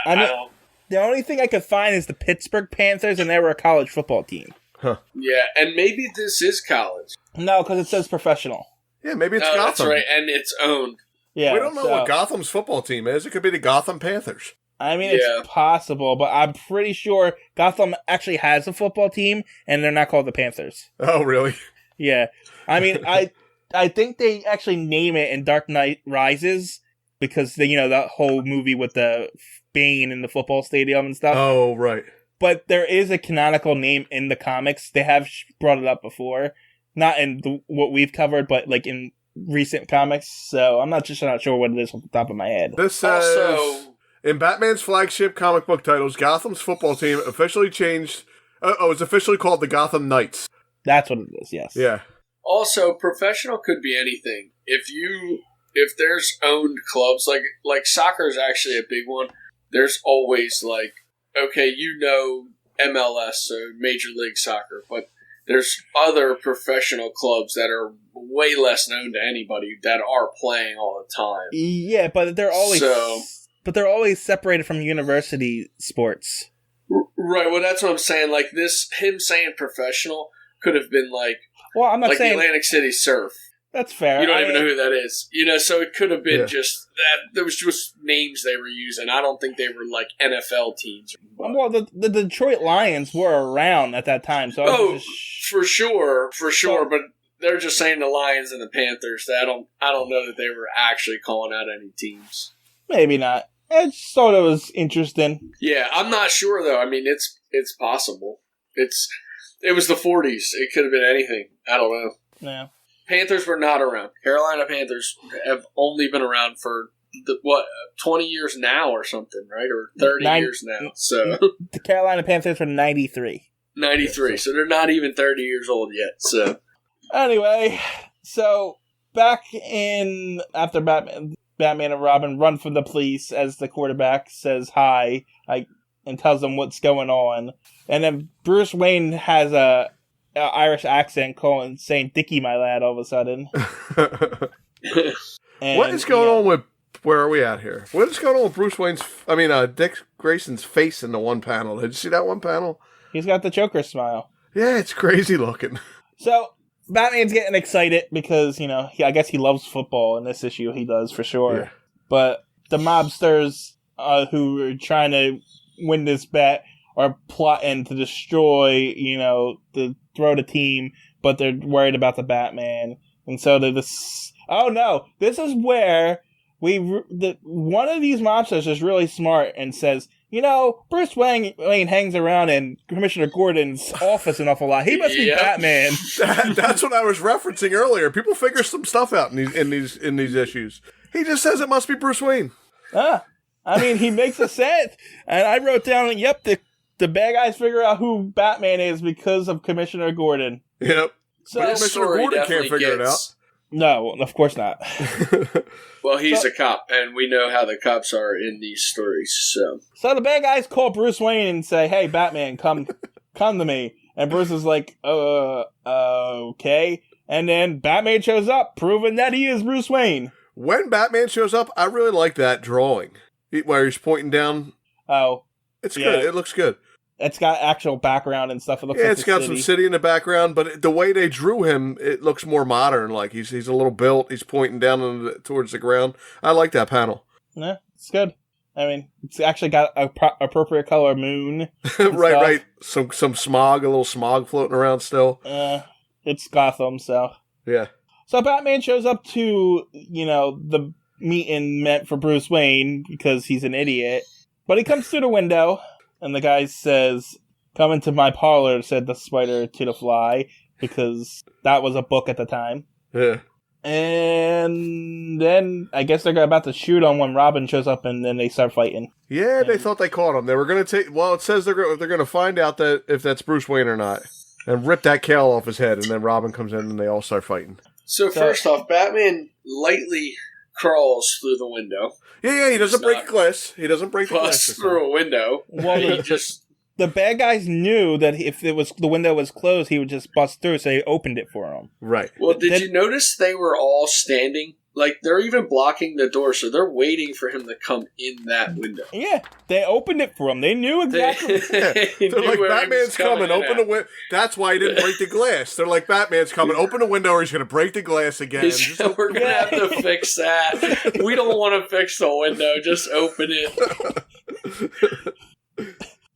I don't. The only thing I could find is the Pittsburgh Panthers, and they were a college football team. Huh. Yeah, and maybe this is college. No, because it says professional. Yeah, maybe it's Gotham. That's right, and it's owned. Yeah, we don't know what Gotham's football team is. It could be the Gotham Panthers. It's possible, but I'm pretty sure Gotham actually has a football team, and they're not called the Panthers. Oh, really? Yeah. I think they actually name it in Dark Knight Rises because that whole movie with the Bane in the football stadium and stuff. Oh, right. But there is a canonical name in the comics. They have brought it up before, not in what we've covered, but like in recent comics. So I'm not sure what it is off the top of my head. This says Also, in Batman's flagship comic book titles, Gotham's football team officially changed. It's officially called the Gotham Knights. That's what it is. Yes. Yeah. Also, professional could be anything. If there's owned clubs, like soccer is actually a big one. There's always okay, MLS, so Major League Soccer, but there's other professional clubs that are way less known to anybody that are playing all the time. Yeah, but they're always separated from university sports. Right. Well, that's what I'm saying. Like him saying professional could have been well, I'm not saying the Atlantic City Surf. That's fair. You don't even know who that is. So it could have been just that. There was just names they were using. I don't think they were NFL teams. Well, the Detroit Lions were around at that time. So for sure. But they're just saying the Lions and the Panthers. I don't know that they were actually calling out any teams. Maybe not. I just thought it was interesting. Yeah, I'm not sure though. I mean, it's possible. It was the 40s. It could have been anything. I don't know. Yeah. Panthers were not around. Carolina Panthers have only been around for 20 years now or something, right? Or 30 years now. So the Carolina Panthers were 93. 93. So they're not even 30 years old yet. So anyway, back in after Batman and Robin run from the police as the quarterback says hi, and tells them what's going on, and then Bruce Wayne has a Irish accent saying "Dickie, my lad" all of a sudden. What is going on with? Where are we at here? What is going on with Bruce Wayne's? Dick Grayson's face in the one panel. Did you see that one panel? He's got the Joker smile. Yeah, it's crazy looking. So Batman's getting excited because I guess he loves football. In this issue, he does for sure. Yeah. But the mobsters who are trying to win this bet are plotting to destroy, to throw the team, but they're worried about the Batman. And so they're oh no, this is where one of these mobsters is really smart and says, Bruce Wayne hangs around in Commissioner Gordon's office an awful lot. He must be Batman. That's what I was referencing earlier. People figure some stuff out in these issues. He just says it must be Bruce Wayne. He makes a sense. And I wrote down, yep, the bad guys figure out who Batman is because of Commissioner Gordon. Yep. So but Commissioner Gordon can't figure it out. No, of course not. Well, he's a cop, and we know how the cops are in these stories. So the bad guys call Bruce Wayne and say, "Hey, Batman, come to me." And Bruce is like, okay. And then Batman shows up, proving that he is Bruce Wayne. When Batman shows up, I really like that drawing where he's pointing down. Oh, it's good. It looks good. It's got actual background and stuff. It looks it's got some city in the background, but the way they drew him, it looks more modern. Like he's a little built. He's pointing down towards the ground. I like that panel. Yeah, it's good. It's actually got a appropriate color moon. right. Some smog, a little smog floating around still. It's Gotham, so yeah. So Batman shows up to the meeting meant for Bruce Wayne because he's an idiot, but he comes through the window. And the guy says, "Come into my parlor," said the spider to the fly, because that was a book at the time. Yeah. And then I guess they're about to shoot him when Robin shows up, and then they start fighting. Yeah, they thought they caught him. They were going to take... Well, it says they're going to find out that if that's Bruce Wayne or not, and rip that cowl off his head, and then Robin comes in, and they all start fighting. So first off, Batman lightly crawls through the window. Yeah, he doesn't break glass. He doesn't break the glass. Busts through a window. Well, the bad guys knew that if the window was closed, he would just bust through, so they opened it for him. Right. Well, did you notice they were all standing? Like, they're even blocking the door, so they're waiting for him to come in that window. Yeah, they opened it for him. They knew exactly. They're like, Batman's coming. Open the window. That's why he didn't break the glass. They're like, Batman's coming. Open the window or he's going to break the glass again. We're going to have to fix that. We don't want to fix the window. Just open it.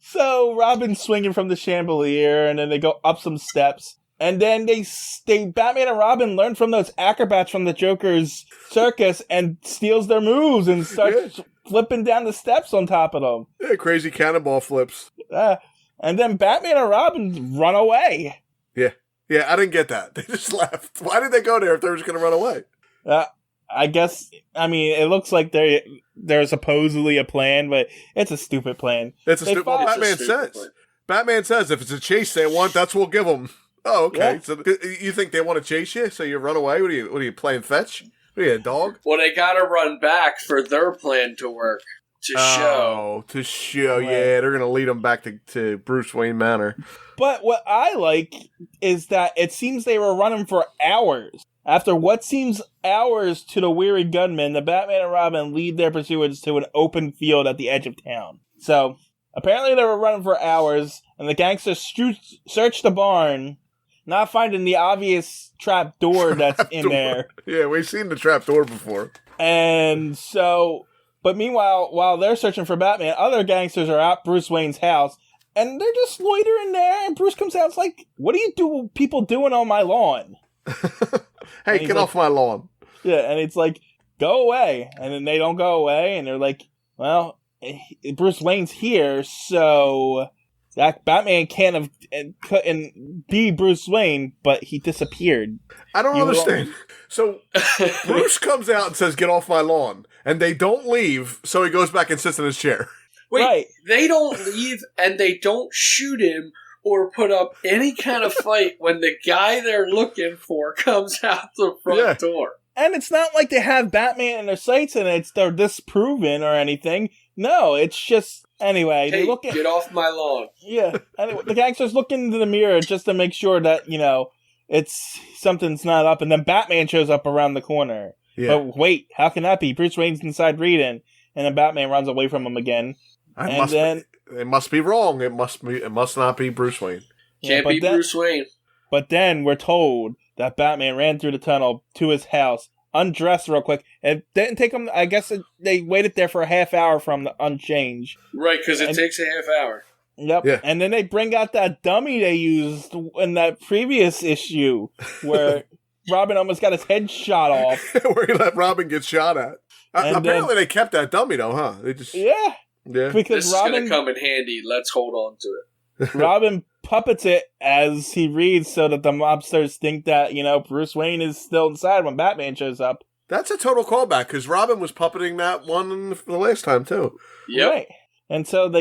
So Robin's swinging from the chandelier, and then they go up some steps. And then they Batman and Robin learn from those acrobats from the Joker's circus and steals their moves and starts flipping down the steps on top of them. Yeah, crazy cannonball flips. And then Batman and Robin run away. Yeah, I didn't get that. They just left. Why did they go there if they were just going to run away? I guess, it looks like there's supposedly a plan, but it's a stupid plan. It's a stupid plan. Batman says if it's a chase they want, that's what we'll give them. Oh, okay. Yeah. So you think they want to chase you, so you run away? What are you playing fetch? What are you, a dog? Well, they got to run back for their plan to work. To show. Right. Yeah, they're going to lead them back to Bruce Wayne Manor. But what I like is that it seems they were running for hours. After what seems hours to the weary gunmen, the Batman and Robin lead their pursuers to an open field at the edge of town. So, apparently they were running for hours, and the gangsters search the barn, not finding the obvious trap door that's in there. Yeah, we've seen the trap door before. And so... But meanwhile, while they're searching for Batman, other gangsters are at Bruce Wayne's house, and they're just loitering there, and Bruce comes out and is like, what are you people doing on my lawn? Hey, get off my lawn. Yeah, and it's like, go away. And then they don't go away, and they're like, well, Bruce Wayne's here, so that Batman couldn't be Bruce Wayne, but he disappeared. I don't understand. So Bruce comes out and says, get off my lawn. And they don't leave, so he goes back and sits in his chair. Wait, They don't leave and they don't shoot him or put up any kind of fight when the guy they're looking for comes out the front door. And it's not like they have Batman in their sights and they're disproven or anything. No, it's just... Anyway, hey, get off my lawn. Yeah. Anyway, the gangsters look into the mirror just to make sure that, something's not up. And then Batman shows up around the corner. Yeah. But wait, how can that be? Bruce Wayne's inside reading, and then Batman runs away from him again. It must be wrong. It must not be Bruce Wayne. Can't be Bruce Wayne. But then we're told that Batman ran through the tunnel to his house, undressed real quick. It didn't take him. I guess they waited there for a half hour from the unchanged. Right, because it takes a half hour. Yep. Yeah. And then they bring out that dummy they used in that previous issue where Robin almost got his head shot off. Where he let Robin get shot at. Apparently they kept that dummy though, huh? They just Yeah. Because this is going to come in handy. Let's hold on to it. Robin puppets it as he reads so that the mobsters think that, Bruce Wayne is still inside when Batman shows up. That's a total callback because Robin was puppeting that one the last time too. Yep. Right. And so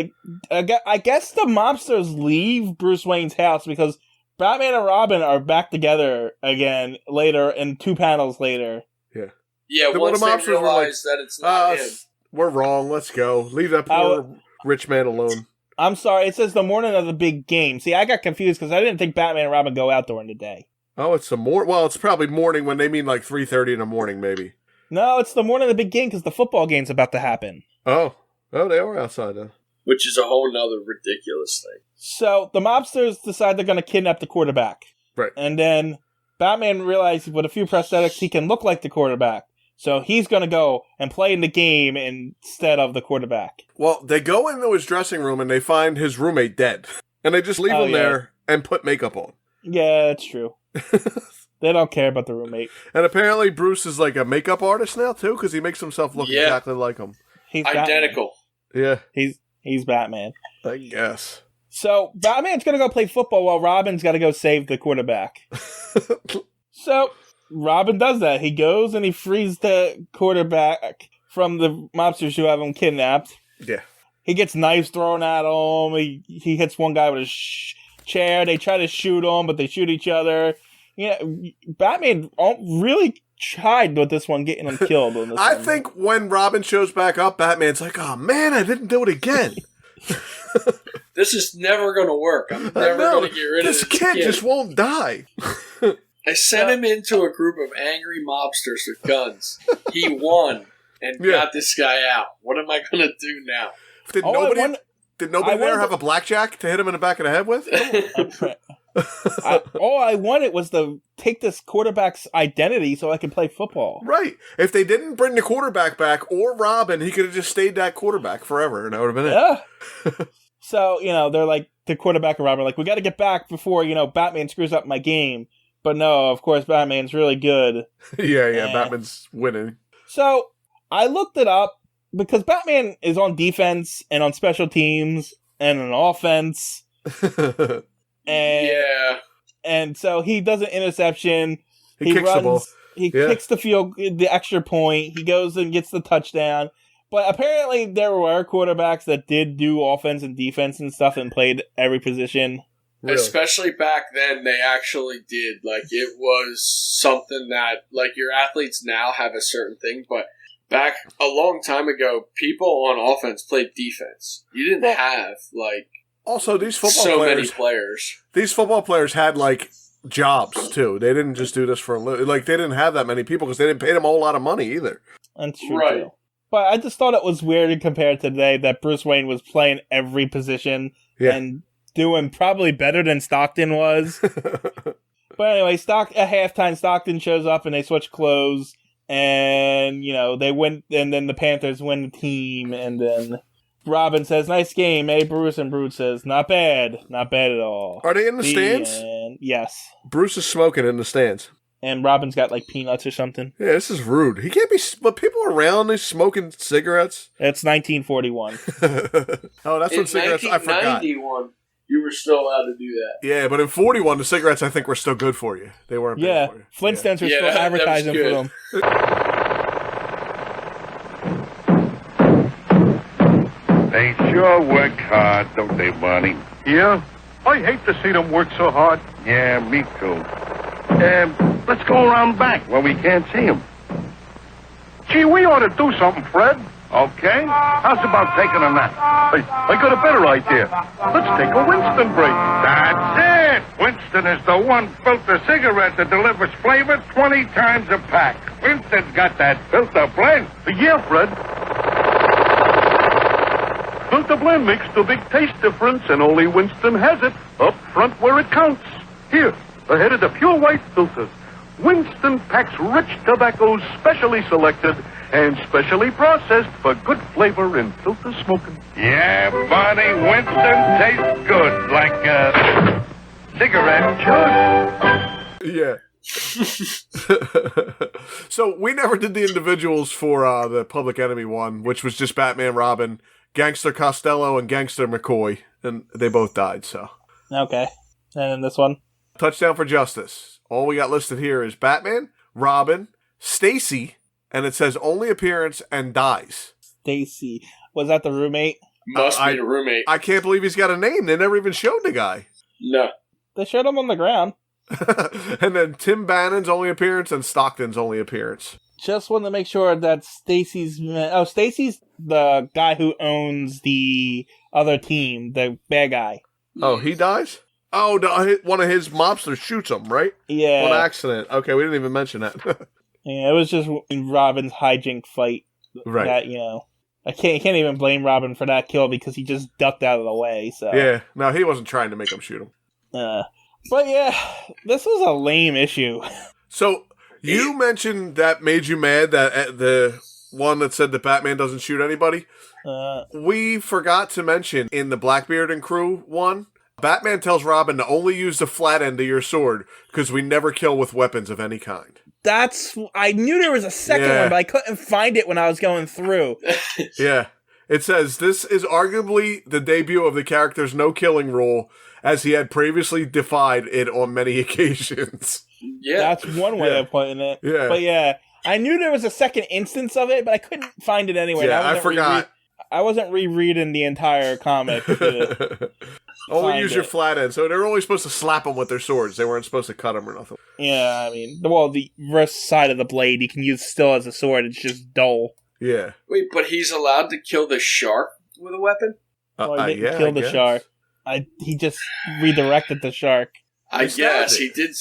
I guess the mobsters leave Bruce Wayne's house because Batman and Robin are back together again later, in 2 panels later. Yeah. Yeah, once they realize that it's not him. We're wrong, let's go. Leave that poor rich man alone. I'm sorry, it says the morning of the big game. See, I got confused because I didn't think Batman and Robin go out during the day. Oh, it's well, it's probably morning when they mean like 3:30 in the morning, maybe. No, it's the morning of the big game because the football game's about to happen. Oh, they are outside then. Which is a whole nother ridiculous thing. So the mobsters decide they're going to kidnap the quarterback. Right. And then Batman realizes with a few prosthetics he can look like the quarterback. So he's going to go and play in the game instead of the quarterback. Well, they go into his dressing room and they find his roommate dead. And they just leave him there and put makeup on. Yeah, that's true. They don't care about the roommate. And apparently Bruce is like a makeup artist now, too, because he makes himself look exactly like him. He's identical. Batman. Yeah. He's Batman. I guess. So Batman's going to go play football while Robin's got to go save the quarterback. So Robin does that. He goes and he frees the quarterback from the mobsters who have him kidnapped. Yeah. He gets knives thrown at him. He hits one guy with a chair. They try to shoot him, but they shoot each other. Batman really tried with this one, getting him killed. On this I think when Robin shows back up, Batman's like, oh man, I didn't do it again. This is never going to work. I'm never going to get rid of this kid. This kid just won't die. I sent him into a group of angry mobsters with guns. He won and got this guy out. What am I going to do now? Did nobody there have a blackjack to hit him in the back of the head with? All I wanted was to take this quarterback's identity so I could play football. Right. If they didn't bring the quarterback back or Robin, he could have just stayed that quarterback forever, and that would have been it. Yeah. So, they're like, the quarterback and Robin are like, we got to get back before, Batman screws up my game. But no, of course, Batman's really good. Yeah, Batman's winning. So I looked it up because Batman is on defense and on special teams and on offense. And so he does an interception. He kicks the ball. He kicks the extra point. He goes and gets the touchdown. But apparently there were quarterbacks that did do offense and defense and stuff and played every position. Really? Especially back then, they actually did. Like, it was something that, like, your athletes now have a certain thing, but back a long time ago, people on offense played defense. You didn't have, like, also these football many players. These football players had, like, jobs, too. They didn't just do this for a living. Like, they didn't have that many people because they didn't pay them a whole lot of money either. That's true, too. But I just thought it was weird compared to today that Bruce Wayne was playing every position and doing probably better than Stockton was. But anyway, at halftime, Stockton shows up and they switch clothes. And, they win. And then the Panthers win the team. And then Robin says, nice game, eh, Bruce? And Bruce says, not bad. Not bad at all. Are they in the stands? Yes. Bruce is smoking in the stands. And Robin's got, like, peanuts or something. Yeah, this is rude. He can't be... But people around, they smoking cigarettes? It's 1941. Oh, that's when cigarettes... I forgot. In 1991, you were still allowed to do that. Yeah, but in 41, the cigarettes, I think, were still good for you. They weren't bad for you. Flintstones were still advertising for them. They sure work hard, don't they, Barney? Yeah? I hate to see them work so hard. Yeah, me too. Let's go around back where we can't see him. Gee, we ought to do something, Fred. Okay. How's about taking a nap? I got a better idea. Let's take a Winston break. That's it! Winston is the one filter cigarette that delivers flavor 20 times a pack. Winston's got that filter blend. Yeah, Fred. Filter blend makes the big taste difference, and only Winston has it up front where it counts. Here, ahead of the pure white filters. Winston packs rich tobaccos specially selected and specially processed for good flavor in filter smoking. Yeah, Barney, Winston tastes good, like a cigarette should. Yeah. So we never did the individuals for the Public Enemy one, which was just Batman, Robin, Gangster Costello, and Gangster McCoy, and they both died, so. Okay. And then this one? Touchdown for Justice. All we got listed here is Batman, Robin, Stacy, and it says only appearance and dies. Stacy. Was that the roommate? Must be the roommate. I can't believe he's got a name. They never even showed the guy. No. They showed him on the ground. And then Tim Bannon's only appearance and Stockton's only appearance. Just wanted to make sure that Stacy's the guy who owns the other team, the bad guy. Oh, he dies? Oh, no, one of his mobsters shoots him, right? Yeah. On accident. Okay, we didn't even mention that. Yeah, it was just Robin's hijink fight. Right. That, I can't even blame Robin for that kill because he just ducked out of the way. So yeah, no, he wasn't trying to make him shoot him. But yeah, this was a lame issue. So, you mentioned that made you mad, that the one that said that Batman doesn't shoot anybody. We forgot to mention in the Blackbeard and Crew one, Batman tells Robin to only use the flat end of your sword because we never kill with weapons of any kind. I knew there was a second one, but I couldn't find it when I was going through. Yeah. It says, this is arguably the debut of the character's no-killing rule, as he had previously defied it on many occasions. Yeah. That's one way of putting it. Yeah. But yeah, I knew there was a second instance of it, but I couldn't find it anywhere. Yeah, I forgot. I wasn't rereading the entire comic. Only use your flat end. So they were only supposed to slap them with their swords. They weren't supposed to cut them or nothing. Yeah, I mean, the reverse side of the blade you can use still as a sword. It's just dull. Yeah. Wait, but he's allowed to kill the shark with a weapon? Well, he didn't kill the shark. He just redirected the shark. I guess he did.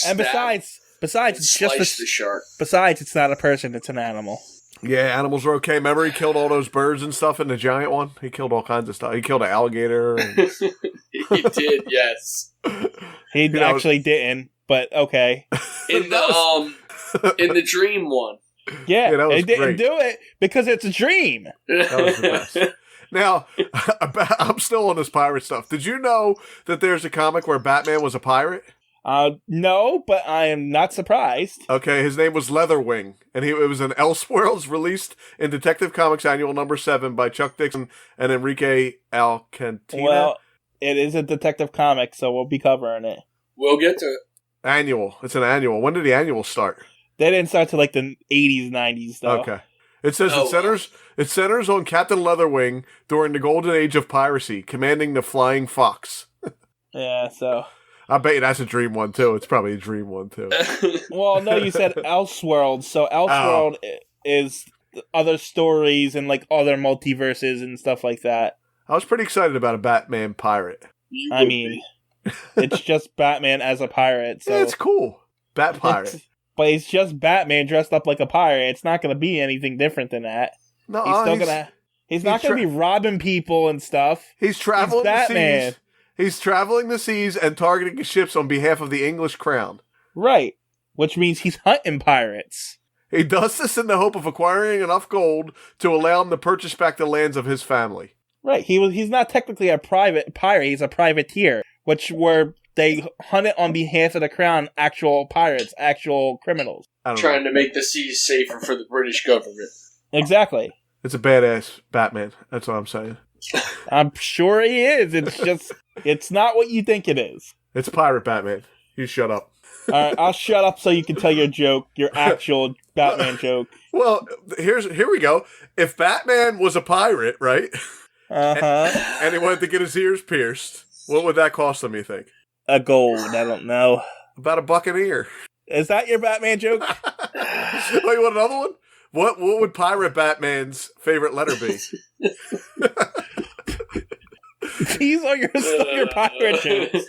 And besides, it's just the shark. Besides, it's not a person; it's an animal. Yeah, animals are okay. Remember, he killed all those birds and stuff in the giant one. He killed all kinds of stuff. He killed an alligator. And... He did, yes. He actually didn't, but okay. In the dream one. Yeah, they didn't do it because it's a dream. That was the best. Now, I'm still on this pirate stuff. Did you know that there's a comic where Batman was a pirate? No, but I am not surprised. Okay, his name was Leatherwing, and it was an Elseworlds released in Detective Comics Annual number 7 by Chuck Dixon and Enrique Alcantina. Well, it is a Detective Comic, so we'll be covering it. We'll get to it. Annual. It's an annual. When did the annual start? They didn't start till like the 80s, 90s, though. Okay. It says it centers on Captain Leatherwing during the golden age of piracy, commanding the Flying Fox. Yeah, so... I bet you that's a dream one, too. It's probably a dream one, too. Well, no, you said Elseworld, so Elseworld is other stories and, like, other multiverses and stuff like that. I was pretty excited about a Batman pirate. I mean, it's just Batman as a pirate, so... Yeah, it's cool. Bat pirate. But he's just Batman dressed up like a pirate. It's not going to be anything different than that. No, he's not going to be robbing people and stuff. He's traveling Batman. the seas. He's traveling the seas and targeting ships on behalf of the English crown. Right. Which means he's hunting pirates. He does this in the hope of acquiring enough gold to allow him to purchase back the lands of his family. Right. He's not technically a private pirate. He's a privateer, where they hunt it on behalf of the crown, actual pirates, actual criminals. Trying to make the seas safer for the British government. Exactly. It's a badass Batman. That's what I'm saying. I'm sure he is. It's just, it's not what you think it is. It's Pirate Batman. You shut up. All right, I'll shut up so you can tell your joke, your actual Batman joke. Well, here we go. If Batman was a pirate, right? Uh-huh. And he wanted to get his ears pierced, what would that cost him, you think? A gold, I don't know. About $1 an ear. Is that your Batman joke? Oh, you want another one? What would Pirate Batman's favorite letter be? These are your pirate jokes.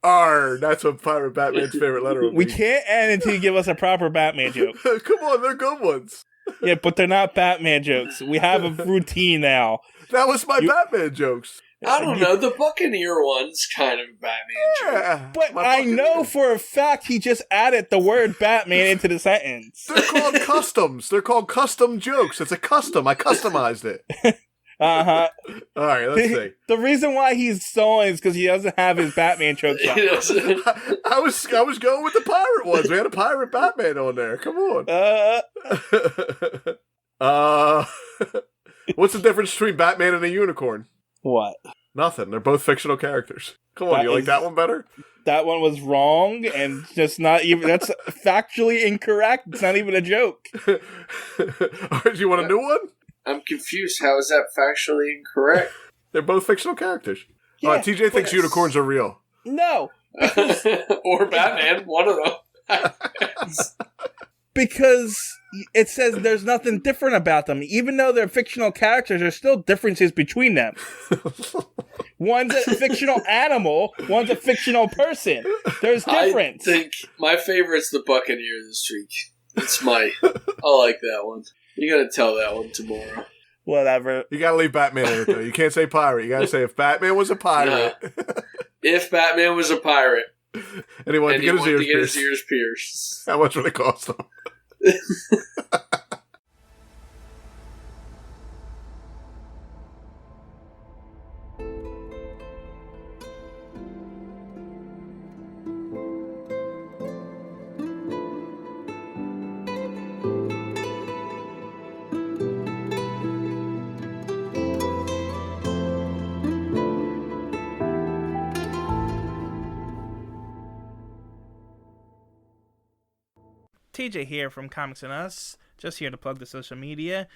R. That's what Pirate Batman's favorite letter would be. We can't end until you give us a proper Batman joke. Come on, they're good ones. Yeah, but they're not Batman jokes. We have a routine now. That was my Batman jokes. I don't know. The Buccaneer one's kind of a Batman joke. But I know for a fact he just added the word Batman into the sentence. They're called customs. They're called custom jokes. It's a custom. I customized it. Uh-huh. All right, let's see. The reason why he's stalling is because he doesn't have his Batman jokes up. I was going with the pirate ones. We had a pirate Batman on there. Come on. What's the difference between Batman and a unicorn? What? Nothing. They're both fictional characters. Come on, you like that one better? That one was wrong and just not even... That's factually incorrect. It's not even a joke. Do you want a new one? I'm confused. How is that factually incorrect? They're both fictional characters. Yeah, TJ thinks unicorns are real. No. Or Batman. One of them. Because it says there's nothing different about them. Even though they're fictional characters, there's still differences between them. One's a fictional animal, one's a fictional person. There's difference. I think my favorite's the Buccaneer this week. I like that one. You gotta tell that one tomorrow. Whatever. You gotta leave Batman in it, though. You can't say pirate. You gotta say if Batman was a pirate. If Batman was a pirate. And he wanted to get his ears pierced. How much would it cost him? TJ here from Comics and Us, just here to plug the social media.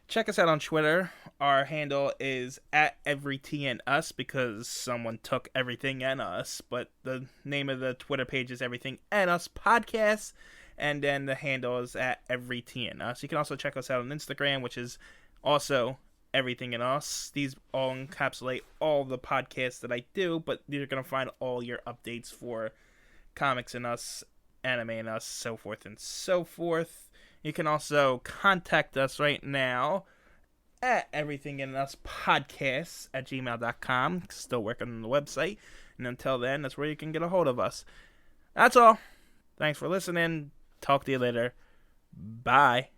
Check us out on Twitter. Our handle is @EveryTNUs because someone took everything and us, but the name of the Twitter page is Everything and Us Podcast, and then the handle is @EveryTNUs. You can also check us out on Instagram, which is also Everything and Us. These all encapsulate all the podcasts that I do, but you're going to find all your updates for Comics and Us, Anime and Us, so forth and so forth. You can also contact us right now at everythinganduspodcasts@gmail.com. Still working on the website. And until then, that's where you can get a hold of us. That's all. Thanks for listening. Talk to you later. Bye.